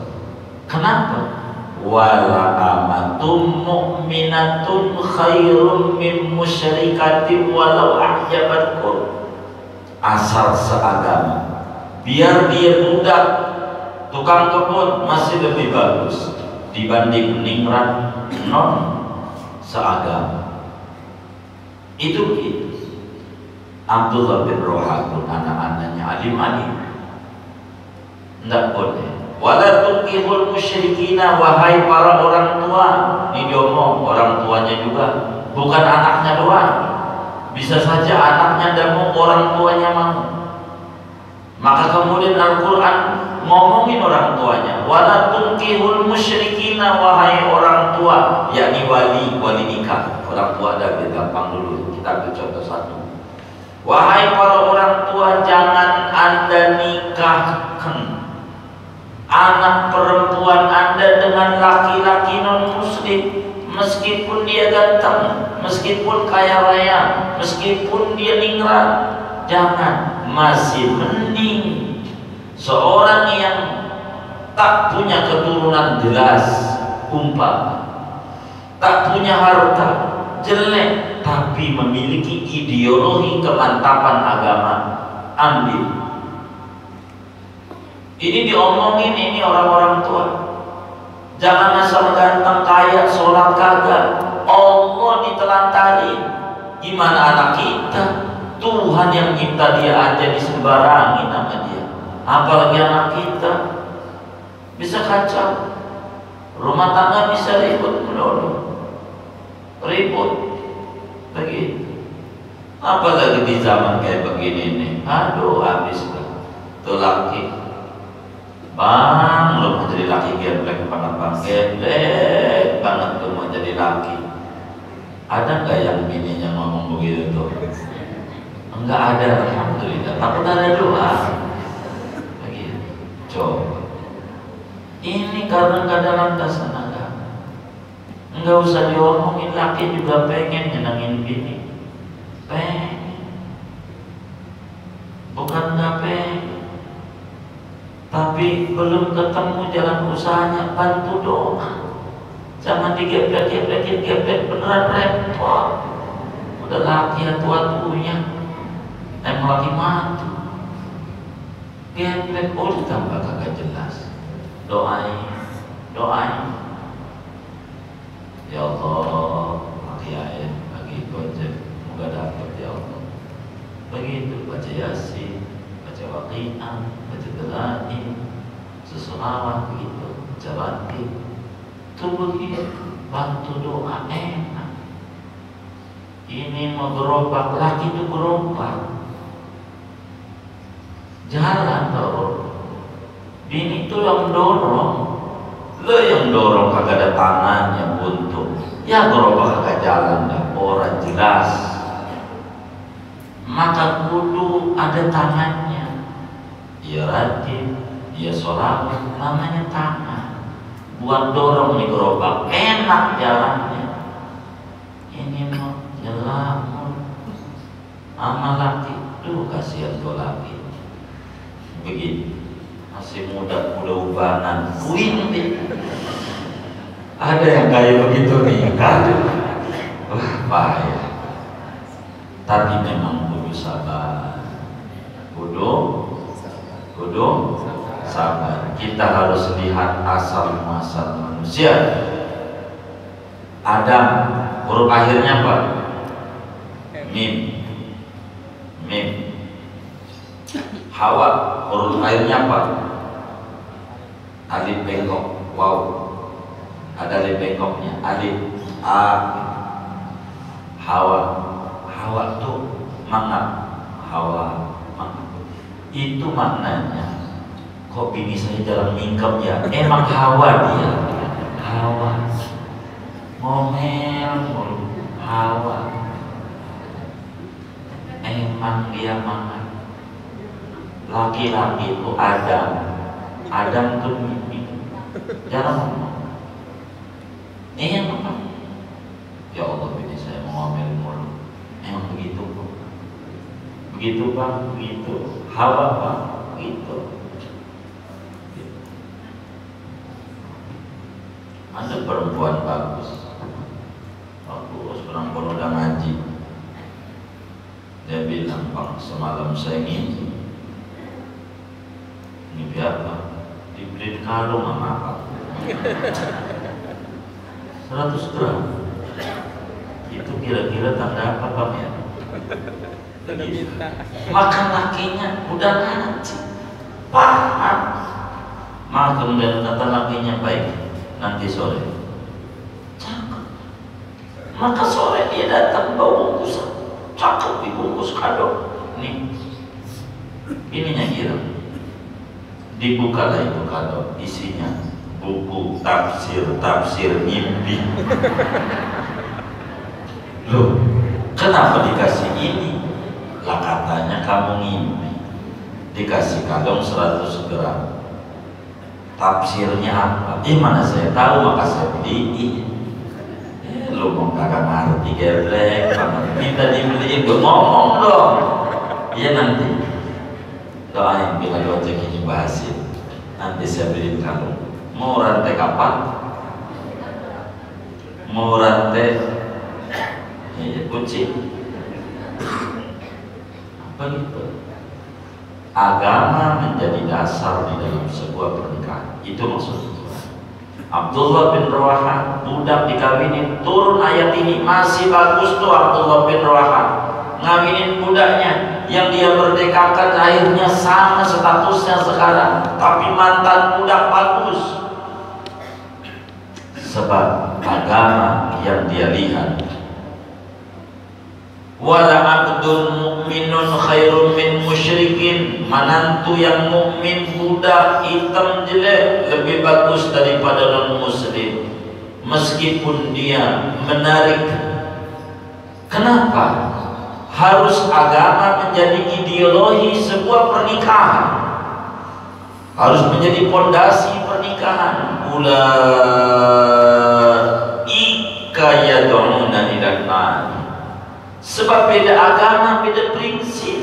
Kenapa? Wala amatum mu'minatun khairum min musyrikatin walau ahjabatkum. Asal seagama, biar dia budak tukang kebun masih lebih bagus dibanding ningrat non seagama. Itu begitu. Abdullah bin Roha pun anak-anaknya alim-alim, tidak boleh. Wala tunkihul musyrikina, wahai para orang tua. Ini diomong orang tuanya juga, bukan anaknya doang. Bisa saja anaknya dan mau, orang tuanya mau. Maka kemudian Al-Quran ngomongin orang tuanya. Wala tunkihul musyrikina, wahai orang tua, yakni wali nikah. Orang tua ada, gampang dulu. Kita ambil contoh satu. Wahai para orang tua, jangan Anda nikahkan anak perempuan Anda dengan laki-laki non-muslim, meskipun dia ganteng, meskipun kaya raya, meskipun dia ningrat. Jangan. Masih mending seorang yang tak punya keturunan jelas, umpama tak punya harta, jelek, tapi memiliki ideologi kemantapan agama, ambil. Ini diomongin, ini orang-orang tua. Jangan asal ganteng, kaya, sholat kagak. Allah ditelantarin. Gimana anak kita? Tuhan yang minta dia aja disembarangin sama dia. Apalagi anak kita, bisa kacau. Rumah tangga bisa ribut, ribut begitu. Apalagi di zaman kayak begini nih, aduh habis tuh laki, bang, lu mau jadi laki geblek banget bang, geblek banget tuh mau jadi laki. Ada nggak yang bininya ngomong begitu tuh? Enggak ada, alhamdulillah. Takut ada doa. Begitu. Coba. Ini karena nggak ada landasan agama. Enggak usah diomongin, laki juga pengen nyenengin bini. Pengen. Bukan nggak pengen. Tapi belum ketemu jalan usahanya, bantu doa. Jangan digeblek-geblekin, geblek beneran repot. Udah laki ya tua-tuanya, emang lagi mati. Geblek ditambah kagak jelas. Doain. Ya Allah, bagi ayat, bagi gojek, semoga dapat ya Allah. Begitu baca Yasin, baca Waqi'ah, baca Dalail, seselawat begitu, baca Ratib. Itu begitu, bantu doa enak. Ini mau gerobak, laki itu gerobak, jalan dorong. Bini itu yang dorong, lo yang dorong kagak ada tangannya buntu. Ya gerobak kagak jalan, dah orang jelas. Maka kudu ada tangannya. Ya Ratib, ya sholawat, namanya tangan. Buat dorong di gerobak, enak jalannya. Ini mau jelamun sama laki, duh kasihan tuh laki. Begitu, masih muda ubanan, kuing deh. Ada yang kayak begitu nih, aduh, wah bahaya. Tapi memang kudu sabar, kudu sabar. Kita harus lihat asal muasal manusia. Adam, huruf akhirnya apa? Mim. Hawa, huruf akhirnya apa? Alif bengkok, wow. Ada alif bengkoknya, alif a. Hawa tuh mangap, hawa mangap. Itu maknanya. Kok bini saya jalan mingkem ya? Emang hawa dia, hawa, ngomel mulu, hawa. Emang dia mangan. Laki-laki itu Adam tuh mimpi, jangan ngomong. Ngomong. Ya Allah, bini saya mau ngomel mulu. Emang begitu kok? Begitu bang, begitu. Hawa bang, begitu. Ada perempuan bagus, perempuan udah ngaji. Dia bilang, bang, semalam saya ngimpi. Ngimpi apa? Dibeliin kalung sama apa? 100 gram. Itu kira-kira tanda apa bang ya? Makan lakinya udah ngaji, paham. Maka kemudian kata lakinya, baik, nanti sore. Cakep. Maka sore dia datang bawa bungkusan, cakep, dibungkus kado. Nih, ininya hilang. Dibukalah itu kado, isinya buku tafsir mimpi. Loh, kenapa dikasih ini? Lah katanya kamu ngimpi. Dikasih kalung 100 gram. Tafsirnya apa? Mana saya tahu, maka saya beliin. Lu mau kagak ngerti geblek banget, minta dibeliin, gue ngomong dong. Iya nanti doain bila gojek ini bahasin, nanti saya beliin kalung. Mau rantai kapan? Mau rantai kucing? Apa gitu? Agama menjadi dasar di dalam sebuah pernikahan. Itu maksudnya. Abdullah bin Rawahah, budak dikawinin, turun ayat ini, masih bagus tuh Abdullah bin Rawahah ngawinin budaknya yang dia merdekakan, akhirnya sama statusnya sekarang, tapi mantan budak bagus. Sebab agama yang dia lihat. Wala abdun mu'minun khairun min musyrikin, menantu yang mukmin budak hitam jelek lebih bagus daripada non muslim, meskipun dia menarik. Kenapa harus agama menjadi ideologi sebuah pernikahan, harus menjadi pondasi pernikahan? Ulaika yad'una ilal nar. Sebab beda agama, beda prinsip.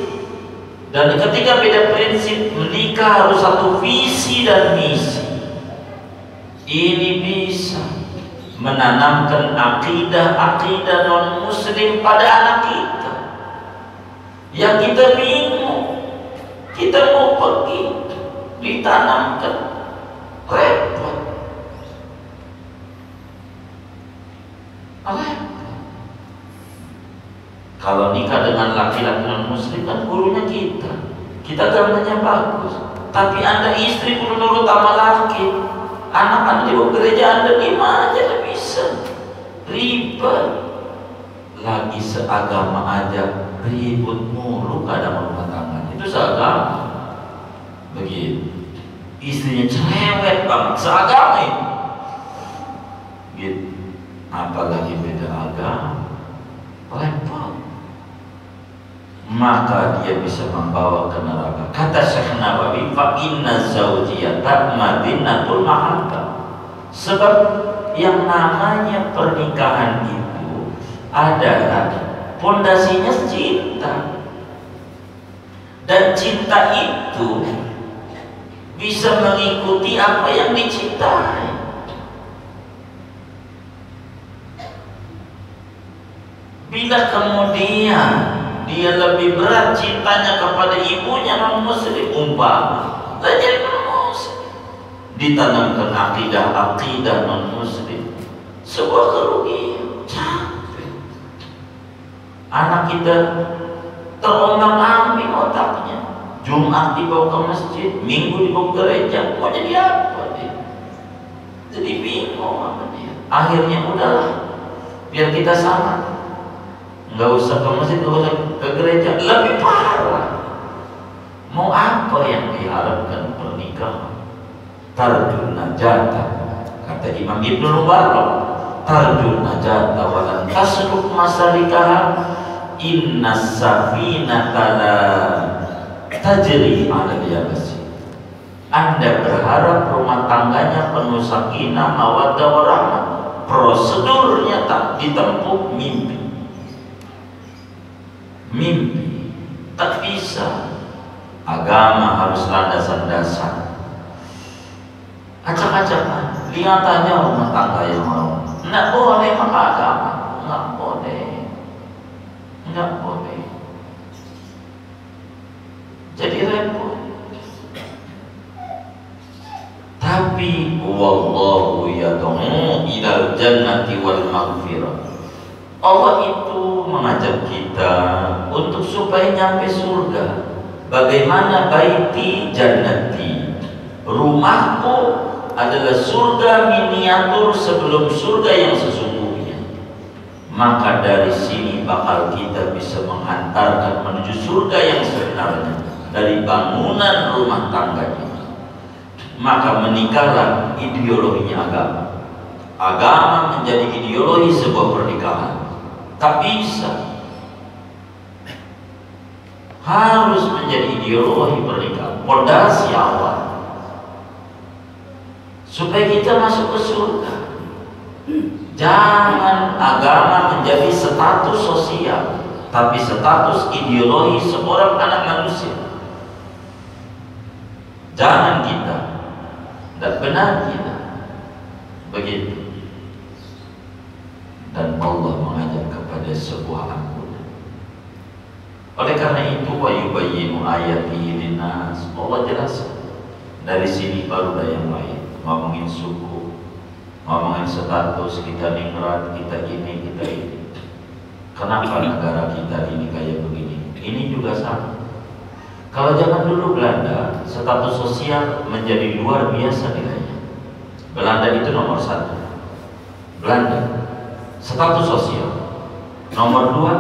Dan ketika beda prinsip, menikah harus satu visi dan misi. Ini bisa menanamkan akidah non muslim pada anak kita. Yang kita bingung, kita mau pergi, ditanamkan, repot. Kalau nikah dengan laki-laki non muslim kan gurunya kita agamanya bagus, tapi anda istri perlu nurut sama laki, anak anda di gereja anda lima aja gak bisa, ribet. Lagi seagama aja ribut mulu kadang rumah tangga, itu seagama begitu, istrinya cerewet banget seagama itu gitu, apalagi beda agama, repot. Maka dia bisa membawa ke neraka. Kata Syekh Nawawi, fa inna zaujiyata madinatul mahabbah. Sebab yang namanya pernikahan itu adalah pondasinya cinta, dan cinta itu bisa mengikuti apa yang dicintai. Bila kemudian dia lebih berat cintanya kepada ibunya non muslim, umpama jadi non muslim, ditanamkan akidah non muslim, sebuah kerugian. Capek anak kita terombang-ambing otaknya, Jumat dibawa ke masjid, Minggu dibawa ke gereja, mau jadi apa dia? Jadi bingung apa dia. Akhirnya udahlah, biar kita sama, nggak usah ke masjid, nggak usah ke gereja. Lebih parah. Mau apa yang diharapkan pernikahan? Tarjun najata, kata Imam Ibnu Mubarak, tarjun najata walan tasluk masalikaha, inna safinata la tajri ala yabasi. Anda berharap rumah tangganya penuh sakinah, mawaddah warahmah, prosedurnya tak ditempuh mimpi. Tak bisa. Agama harus landasan-landasan. Acak-acakan, lihat aja rumah tangga yang mau. Nggak boleh maka agama, nggak boleh. Jadi repot. Tapi wallahu yad'u ilal jannati wal maghfirah. Allah itu mengajak kita untuk supaya nyampe surga. Bagaimana baiti jannati, rumahku adalah surga miniatur sebelum surga yang sesungguhnya. Maka dari sini bakal kita bisa menghantarkan menuju surga yang sebenarnya dari bangunan rumah tangganya. Maka menikahlah ideologinya agama. Agama menjadi ideologi sebuah pernikahan. Tak bisa. Harus menjadi ideologi pernikahan, pondasi awal, supaya kita masuk ke surga. Jangan agama menjadi status sosial, tapi status ideologi seorang anak manusia. Jangan kita, dan benar kita begitu. Dan Allah mengajak kepada sebuah ampunan. Oleh karena itu, wa yubayyinu ayatihi linnas, Allah jelaskan. Dari sini barulah yang lain, ngomongin suku, ngomongin status, kita ningrat, kita ini, kita ini. Kenapa negara kita ini kayak begini? Ini juga sama. Kalau zaman dulu Belanda, status sosial menjadi luar biasa nilainya. Belanda itu nomor 1. Belanda, status sosial. Nomor 2,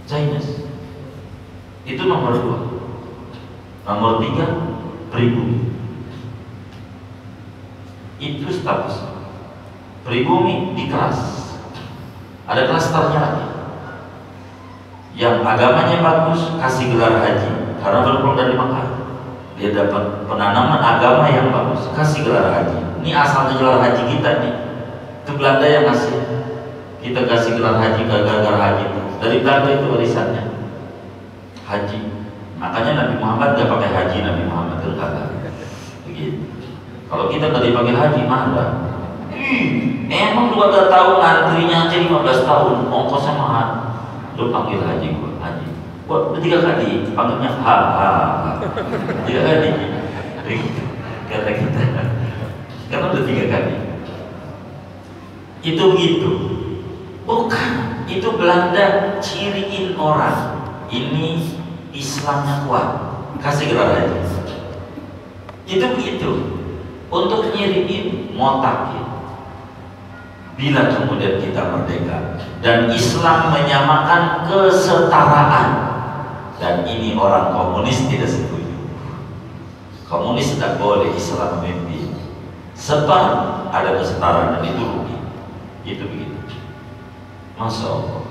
Chinese. Itu nomor 2. Nomor 3, pribumi. Itu status pribumi di kelas. Ada klasternya lagi. Yang agamanya bagus kasih gelar haji karena baru pulang dari Makkah. Dia dapat penanaman agama yang bagus, kasih gelar haji. Ini asalnya gelar haji kita nih. Itu Belanda yang kasih. Kita kasih gelar haji gara-gara haji itu. Dari Belanda itu warisannya. Haji. Makanya Nabi Muhammad gak pakai haji, Nabi Muhammad itu kagak. Begitu. Kalau kita nggak dipanggil haji, marah. Emang lu gak tahu ngantrinya aja 15 tahun, ongkosnya mahal. Lu panggil haji gua, haji. Gua udah 3 kali, panggilnya ha. 3 kali. Kata kita. Karena udah 3 kali. Itu begitu. Bukan, itu Belanda ciriin orang. Ini Islamnya kuat. Kasih gelar haji. Itu begitu. Untuk nyiriin, motakin. Bila kemudian kita merdeka dan Islam menyamakan kesetaraan, dan ini orang komunis tidak setuju. Komunis tidak boleh Islam memimpin. Sebab ada kesetaraan dan itu rugi. Itu begitu. Masya Allah.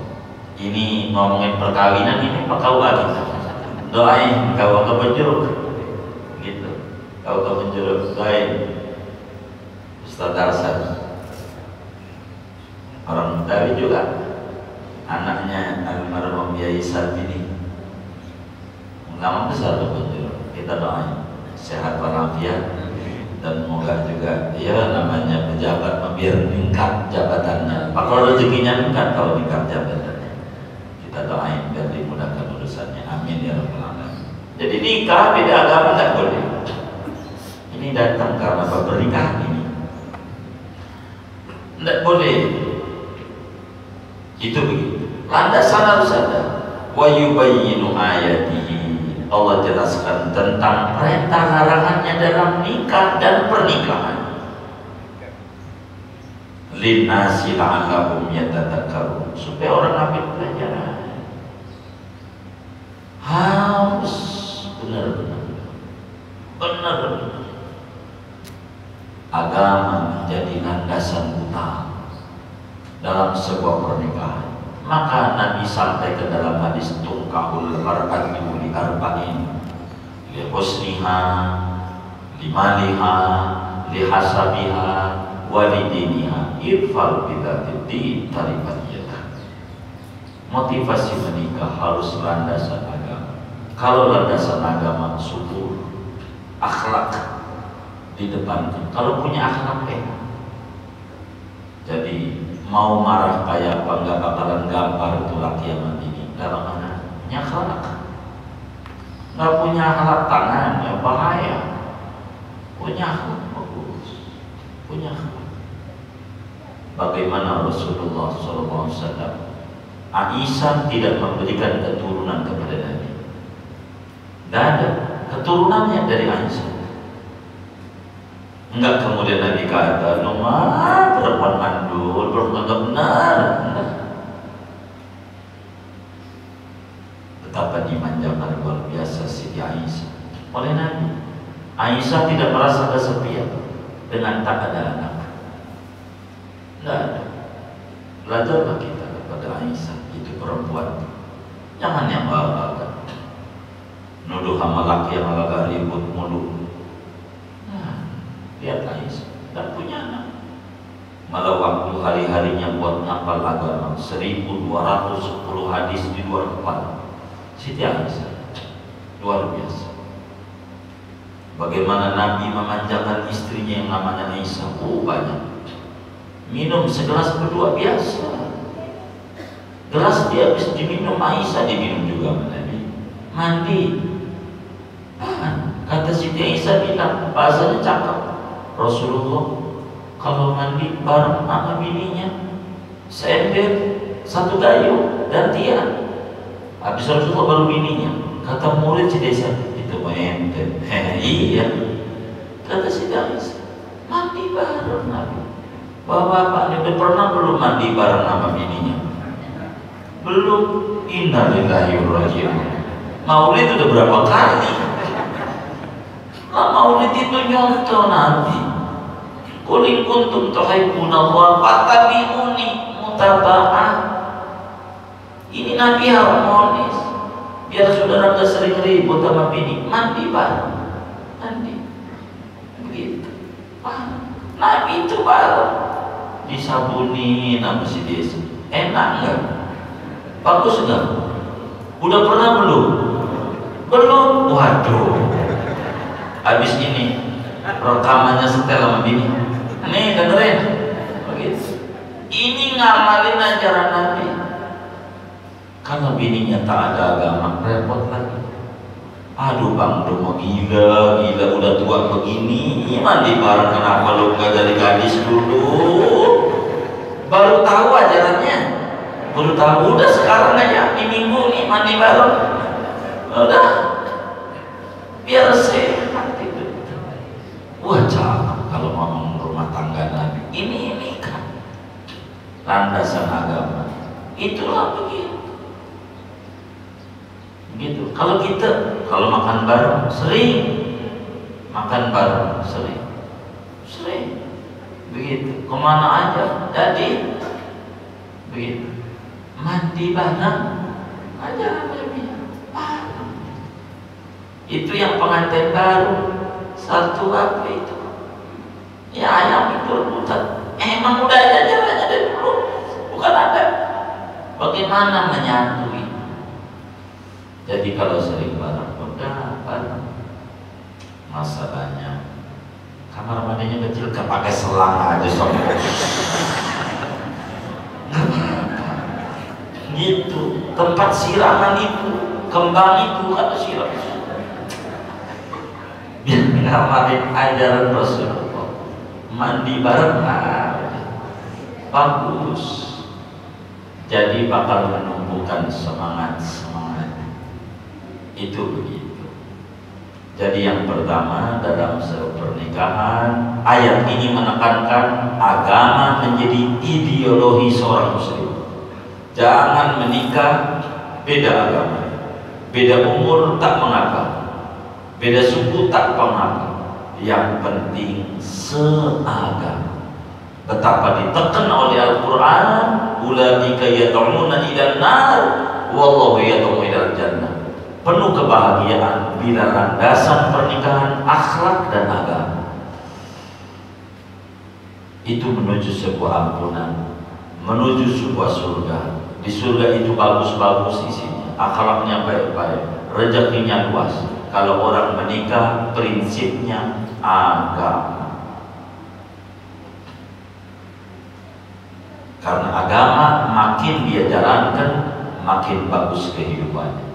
Ini ngomongin perkawinan, ini pakau kita. Doain kau kepenjeruk. Gitu. Kau kepenjeruk doain. Ustaz Darsan, orang Betawi juga, anaknya almarhum Yai Sartini, nama besar kepenjeruk. Kita doain sehat walafiat dan semoga juga ya namanya pejabat biar meningkat jabatannya. Kalau rezekinya meningkat, kalau meningkat jabatannya, kita doain biar dimudahkan urusannya. Amin ya rabbal alamin. Jadi nikah beda agama nggak boleh. Ini datang karena pernikahan ini. Tidak boleh. Itu begitu. Landasan harus ada. Wa yubayyinu ayatihi. Allah jelaskan tentang perintah larangannya dalam nikah dan pernikahan. Linnasi la'allahum yatadzakkarun. Supaya orang ambil pelajaran. Harus benar-benar. Benar-benar. Agama menjadi landasan utama dalam sebuah pernikahan. Maka Nabi sampaikan dalam hadis tungkahul mar'atu li arba'in, li husniha, li maliha, li hasabiha, wa li diniha. Irfal bidzatid din taribat yadah. Motivasi menikah harus landasan agama. Kalau landasan agama syukur, akhlak di depan. Kalau punya akhlak jadi mau marah kayak apa nggak bakalan gampar itu laki yang ini. Kalau mana punya akhlak, nggak punya akhlak tangan ya bahaya. Punya akhlak bagus, punya akhlak. Bagaimana Rasulullah SAW, Aisyah tidak memberikan keturunan kepada Nabi. Tidak ada keturunannya dari Aisyah. Enggak kemudian Nabi kata, nomor perempuan mandul, berkenggak benar. Enggak. Betapa dimanjakan luar biasa Siti Aisyah oleh Nabi. Aisyah tidak merasa kesepian dengan tak ada anak. Enggak ada. Belajarlah kita kepada Aisyah, itu perempuan. Jangan yang bangga. Nuduh sama laki yang agak ribut mulu. Lihat Aisyah, tak punya anak. Malah waktu hari-harinya buat ngapal agama 1210 hadis di luar kepala. Siti Aisyah luar biasa. Bagaimana Nabi memanjakan istrinya yang namanya Aisyah. Banyak. Minum segelas berdua biasa. Gelas dia habis diminum Aisyah diminum juga Nabi. Mandi. Kata Siti Aisyah bilang, bahasanya cakep. Rasulullah kalau mandi bareng sama bininya, seember, satu gayung, gantian. Habis Rasulullah baru bininya. Kata murid si desa, itu mah ente. Iya. Kata si Dais, mandi bareng Nabi. Bapak-bapak udah pernah belum mandi bareng sama bininya? Belum. Innalillahi wa inna ilaihi raji'un. Maulid udah berapa kali? Nah, maulid itu nyontoh Nabi. Qul in kuntum tuhibbunallaha fattabi'uni, mutaba'ah. Ini Nabi harmonis. Biar saudara gak sering ribut sama bini, mandi bareng. Mandi. Begitu. Nabi itu bareng. Disabuni nama si desa. Enak nggak? Bagus nggak? Udah pernah belum? Belum. Waduh. Habis ini rekamannya setel sama bini. Nih dengerin. Begitu. Ini ngamalin ajaran Nabi. Kalau bininya tak ada agama, repot lagi. Aduh bang, udah mau gila, udah tua begini, mandi bareng, kenapa lu gak jadi gadis dulu? Baru tahu ajarannya, baru tahu, udah sekarang aja, di minggu nih mandi bareng. Udah, biar sehat itu. Wah cakep kalau ngomong rumah tangga Nabi. Ini kan landasan agama. Itulah begitu. Gitu. Kalau kita makan bareng sering, makan bareng sering, begitu. Kemana aja jadi begitu. Mandi bareng aja itu yang pengantin baru satu apa itu? Ya ayam itu rebutan. Emang udah ada jalannya dari dulu, bukan ada. Bagaimana menyatui? Jadi kalau sering bareng, udah bareng. Masalahnya kamar mandinya kecil, gak pakai selang aja sombong. Gitu. Tempat siraman itu, kembang itu kata siram. Biar ngamalin ajaran Rasulullah. Mandi bareng, bagus. Jadi bakal menumbuhkan semangat. Itu begitu. Jadi yang pertama dalam pernikahan, ayat ini menekankan agama menjadi ideologi seorang muslim. Jangan menikah beda agama, beda umur tak mengapa, beda suku tak mengapa. Yang penting seagama. Betapa ditekan oleh Al-Quran, ulaika yad'una ilan nar wallahu yad'u ilal jannah. Penuh kebahagiaan bila landasan pernikahan akhlak dan agama. Itu menuju sebuah ampunan, menuju sebuah surga. Di surga itu bagus-bagus isinya, akhlaknya baik-baik, rezekinya luas. Kalau orang menikah prinsipnya agama. Karena agama makin dia jalankan, makin bagus kehidupannya.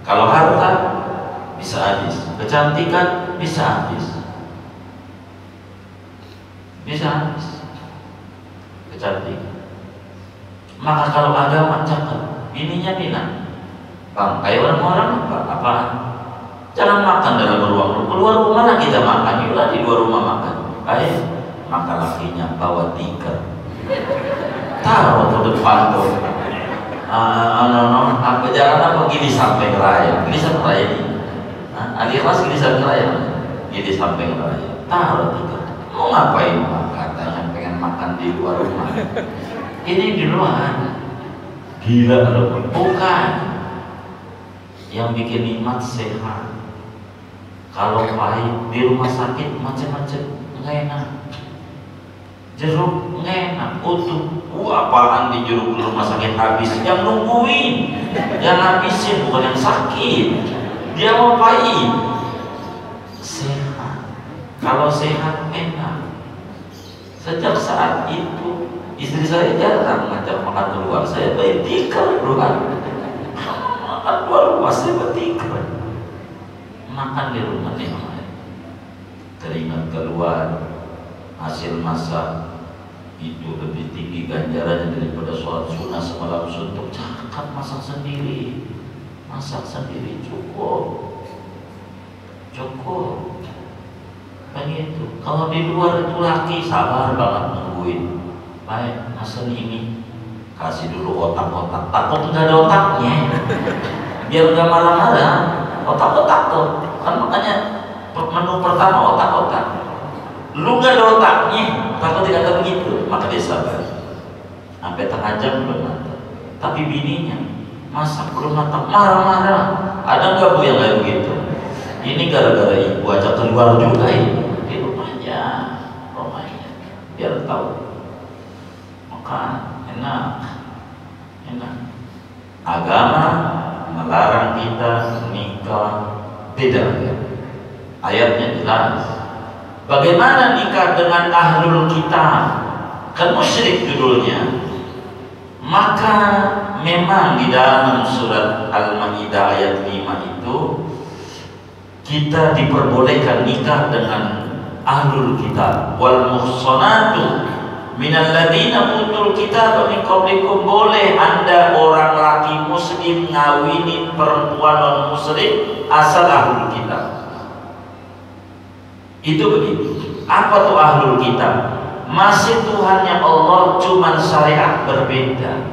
Kalau harta bisa habis, kecantikan bisa habis, kecantikan. Maka kalau agama cakep, ininya pinang. Bang, kayak orang-orang apaan? Jangan makan dalam ruang, keluar rumah lah kita makan. Yulah di luar rumah makan. Baik, maka lakinya bawa tikar, taruh ke depan tuh. Apa jalan apa gini sampai raya, gini sampai raya ini. Alias gini sampai raya, gini sampai raya. Taruh tikar. Mau ngapain? Katanya pengen makan di luar rumah. Ini di luar. Gila loh, bukan. Yang bikin nikmat sehat. Kalau pahit di rumah sakit macam-macam nggak enak. Jeruk nggak enak, utuh. Apaan di jeruk di rumah sakit habis? Yang nungguin, yang habisin bukan yang sakit. Dia mau pahit. Sehat. Kalau sehat enak. Sejak saat itu istri saya jarang ngajak makan keluar. Saya bertikar keluar. Makan keluar rumah saya bertikar. Makan di rumah nih, keringat keluar, hasil masak itu lebih tinggi ganjarannya daripada sholat sunnah semalam suntuk. Cakap masak sendiri cukup begitu. Kalau di luar itu laki sabar banget nungguin, baik hasil ini kasih dulu otak-otak, takut nggak ada otaknya biar nggak marah-marah. Otak-otak tuh kan, makanya menu pertama otak-otak. Lu nggak ada otaknya, takut dikata begitu, maka dia sabar sampai tengah jam belum matang. Tapi bininya masak belum matang, marah-marah. Ada nggak bu yang kayak begitu? Ini gara-gara ibu ajak keluar juga ini di rumahnya biar tahu. Maka enak. Agama melarang kita nikah beda. Ayatnya jelas. Bagaimana nikah dengan ahlul kitab? Kan musyrik judulnya. Maka memang di dalam surat Al-Maidah ayat 5 itu kita diperbolehkan nikah dengan ahlul kitab. Wal muhsanatu minal ladzina utul kitab min qablikum. Boleh Anda orang laki muslim ngawini perempuan non muslim asal ahlul kitab. Itu begitu. Apa tuh ahlul kitab? Masih Tuhannya Allah, cuman syariat berbeda.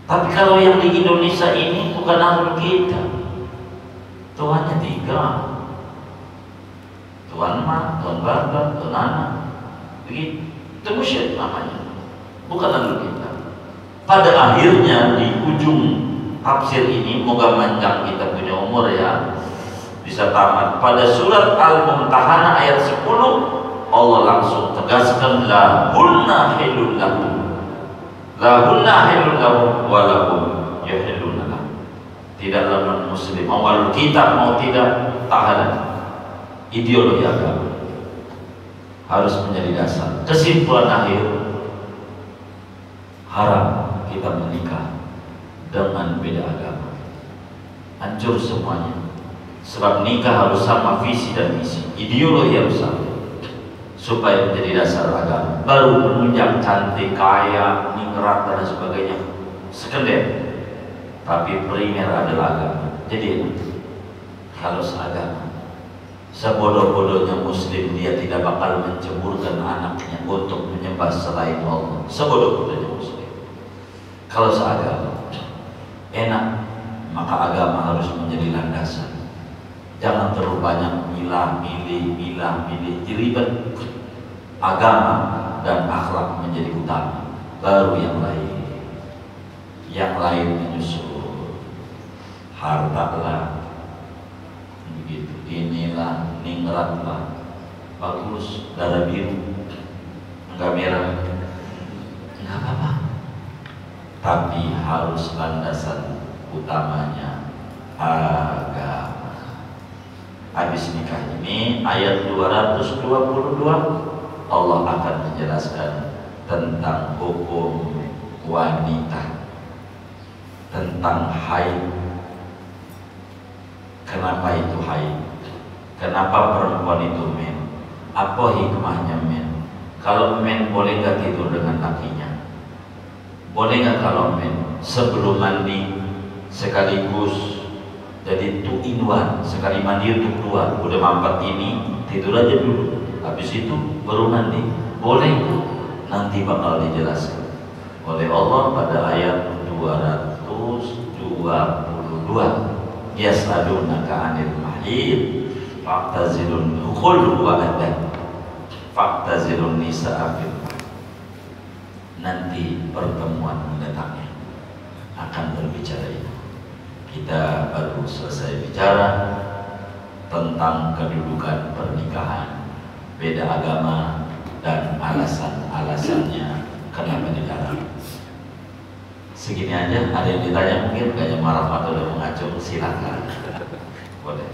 Tapi kalau yang di Indonesia ini bukan ahlul kitab. Tuhannya 3. Tuhan Ma, Tuhan Bapa, Tuhan Anak. Begitu. Itu musyrik namanya. Bukan ahlul kitab. Pada akhirnya di ujung tafsir ini, moga panjang kita punya umur ya, bisa tamat. Pada surat Al-Mumtahanah ayat 10 Allah langsung tegaskan lahunna hilul lahum, lahunna hilul lahum walahum yahilluna lahum. Tidaklah non muslim mau wal kitab mau tidak, tahanan ideologi agama harus menjadi dasar. Kesimpulan akhir, haram kita menikah dengan beda agama, hancur semuanya. Sebab nikah harus sama visi dan misi, ideologi harus sama, supaya menjadi dasar agama. Baru menunjang cantik, kaya, ningrat dan sebagainya sekunder, tapi primer adalah agama. Jadi kalau seagama, sebodoh-bodohnya muslim dia tidak bakal menceburkan anaknya untuk menyembah selain Allah. Sebodoh-bodohnya muslim kalau seagama, enak, maka agama harus menjadi landasan. Jangan terlalu banyak milah-milih, ribet. Agama dan akhlak menjadi utama, baru yang lain menyusul. Harta lah, begitu. Inilah, ningrat lah, bagus, darah biru, enggak merah, enggak apa-apa. Tapi harus landasan utamanya agama. Habis nikah ini ayat 222 Allah akan menjelaskan tentang hukum wanita, tentang haid. Kenapa itu haid? Kenapa perempuan itu men? Apa hikmahnya men? Kalau men boleh gak tidur dengan lakinya? Boleh gak kalau men sebelum mandi sekaligus jadi 2 in 1, sekali mandi untuk 2, udah mampet ini tidur aja dulu, habis itu baru mandi? Boleh itu? Nanti bakal dijelaskan oleh Allah pada ayat 222. Yas'alunaka 'anil mahid fa'tazilun qul huwa adhan fa'tazilun nisa'a fil mahid. Nanti pertemuan mendatangnya akan berbicara itu. Kita baru selesai bicara tentang kedudukan pernikahan, beda agama dan alasan-alasannya kenapa dilarang. Segini aja. Ada yang ditanya mungkin, kayaknya marah atau udah mengacung, silakan. Boleh.